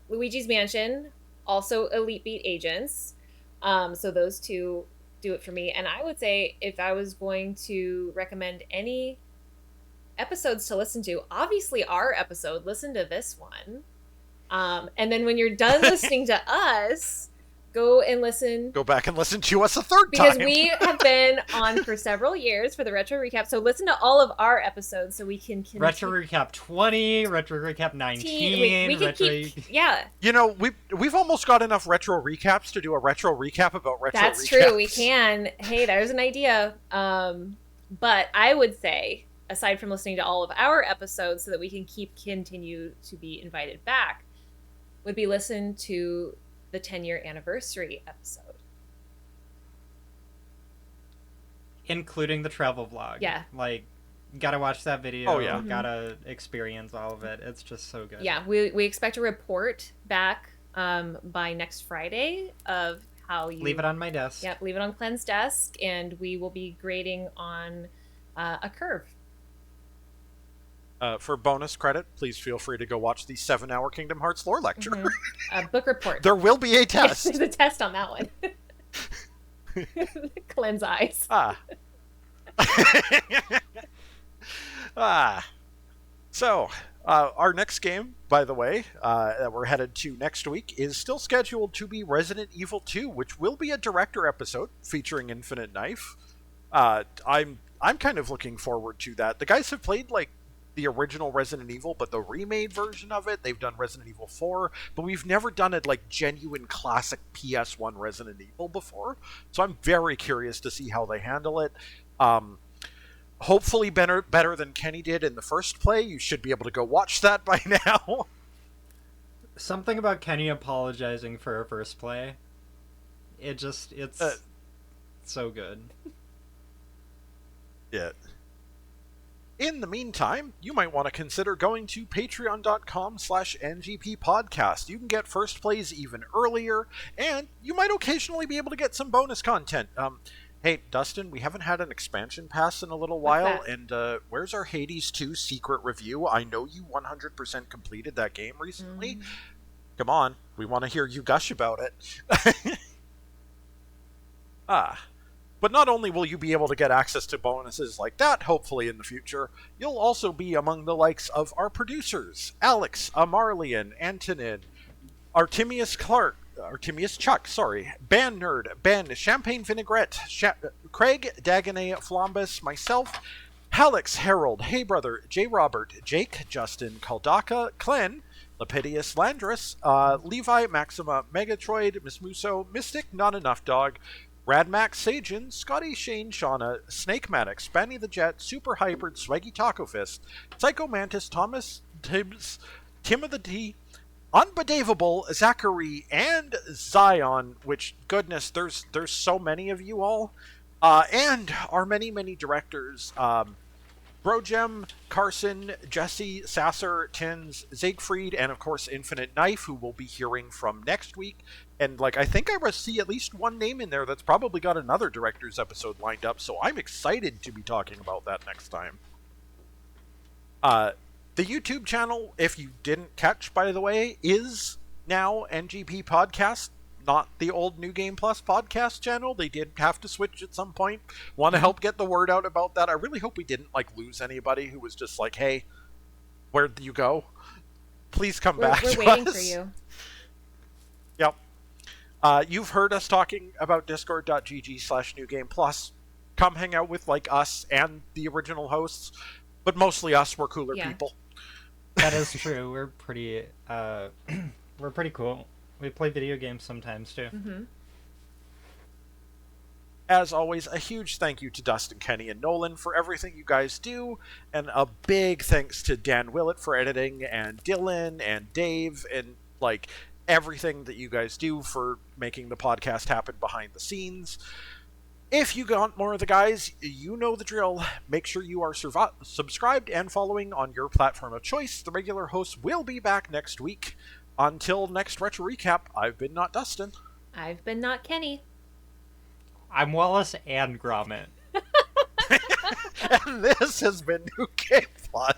Speaker 5: Luigi's Mansion, also Elite Beat Agents. So those two do it for me. And I would say if I was going to recommend any episodes to listen to, obviously our episode, listen to this one. And then when you're done listening to us, go and listen.
Speaker 4: Go back and listen to us a third
Speaker 5: Because
Speaker 4: time.
Speaker 5: we have been on for several years for the Retro Recap. So listen to all of our episodes so we can continue.
Speaker 6: Retro Recap 20, Retro Recap 19.
Speaker 5: We can keep, yeah.
Speaker 4: You know, we've almost got enough retro recaps to do a retro recap about retro
Speaker 5: That's
Speaker 4: recaps.
Speaker 5: true. We can. Hey, there's an idea. But I would say, aside from listening to all of our episodes so that we can continue to be invited back, would be listen to the 10-year anniversary episode.
Speaker 6: Including the travel vlog.
Speaker 5: Yeah.
Speaker 6: Like, gotta watch that video.
Speaker 4: Oh, yeah.
Speaker 6: Gotta experience all of it. It's just so good.
Speaker 5: Yeah, we expect a report back by next Friday of how you...
Speaker 6: Leave it on my desk.
Speaker 5: Yep, leave it on Klen's desk, and we will be grading on a curve.
Speaker 4: For bonus credit, please feel free to go watch the 7-hour Kingdom Hearts lore lecture.
Speaker 5: A book report.
Speaker 4: There will be a
Speaker 5: Yes,
Speaker 4: test.
Speaker 5: there's a test on that one. Klen's eyes.
Speaker 4: So, our next game, by the way, that we're headed to next week is still scheduled to be Resident Evil 2, which will be a director episode featuring Infinite Knife. I'm kind of looking forward to that. The guys have played, like, the original Resident Evil, but the remade version of it. They've done Resident Evil 4, but we've never done it like genuine classic PS1 Resident Evil before. So I'm very curious to see how they handle it. Hopefully better than Kenny did in the first play. You should be able to go watch that by now.
Speaker 6: Something about Kenny apologizing for a first play. It's so good.
Speaker 4: Yeah. In the meantime, you might want to consider going to patreon.com/NGP podcast. You can get first plays even earlier, and you might occasionally be able to get some bonus content. Hey, Dustin, we haven't had an expansion pass in a little while, and where's our Hades 2 secret review? I know you 100% completed that game recently. Come on, we want to hear you gush about it. But not only will you be able to get access to bonuses like that, hopefully in the future, you'll also be among the likes of our producers, Alex, Amarlian, Antonin, Artemius Chuck, Ban Nerd, Ben, Champagne Vinaigrette, Craig, Dagonet, Flombus, myself, Halix, Harold, Hey Brother, J. Robert, Jake, Justin, Kaldaka, Klen, Lepidus, Landris, Levi, Maxima, Megatroid, Miss Muso, Mystic, Not Enough Dog, Radmax, Sajin, Scotty, Shane, Shawna, Snake Maddox, Spanny the Jet, Super Hybrid, Swaggy Taco Fist, Psycho Mantis, Thomas, Tibbs, Tim of the D, Unbelievable, Zachary, and Zion, which, goodness, there's so many of you all, and our many directors, Brogem, Carson, Jesse, Sasser, Tins, Siegfried, and of course Infinite Knife, who we'll be hearing from next week. And I think I see at least one name in there that's probably got another director's episode lined up, so I'm excited to be talking about that next time. The YouTube channel, if you didn't catch, by the way, is now NGP Podcast, not the old New Game Plus podcast channel. They did have to switch at some point. Want to help get the word out about that. I really hope we didn't lose anybody who was just like, hey, where'd you go? Please come back.
Speaker 5: We're waiting for you.
Speaker 4: Yep. You've heard us talking about discord.gg/newgameplus. Come hang out with us and the original hosts, but mostly us. We're cooler people.
Speaker 6: That is true. We're pretty cool. We play video games sometimes too.
Speaker 5: Mm-hmm.
Speaker 4: As always, a huge thank you to Dustin, Kenny, and Nolan for everything you guys do, and a big thanks to Dan Willett for editing, and Dylan, and Dave, and everything that you guys do for making the podcast happen behind the scenes. If you want more of the guys, you know the drill. Make sure you are subscribed and following on your platform of choice. The regular hosts will be back next week. Until next Retro Recap, I've been Not Dustin.
Speaker 5: I've been Not Kenny.
Speaker 6: I'm Wallace and Gromit.
Speaker 4: And this has been New Game Plus.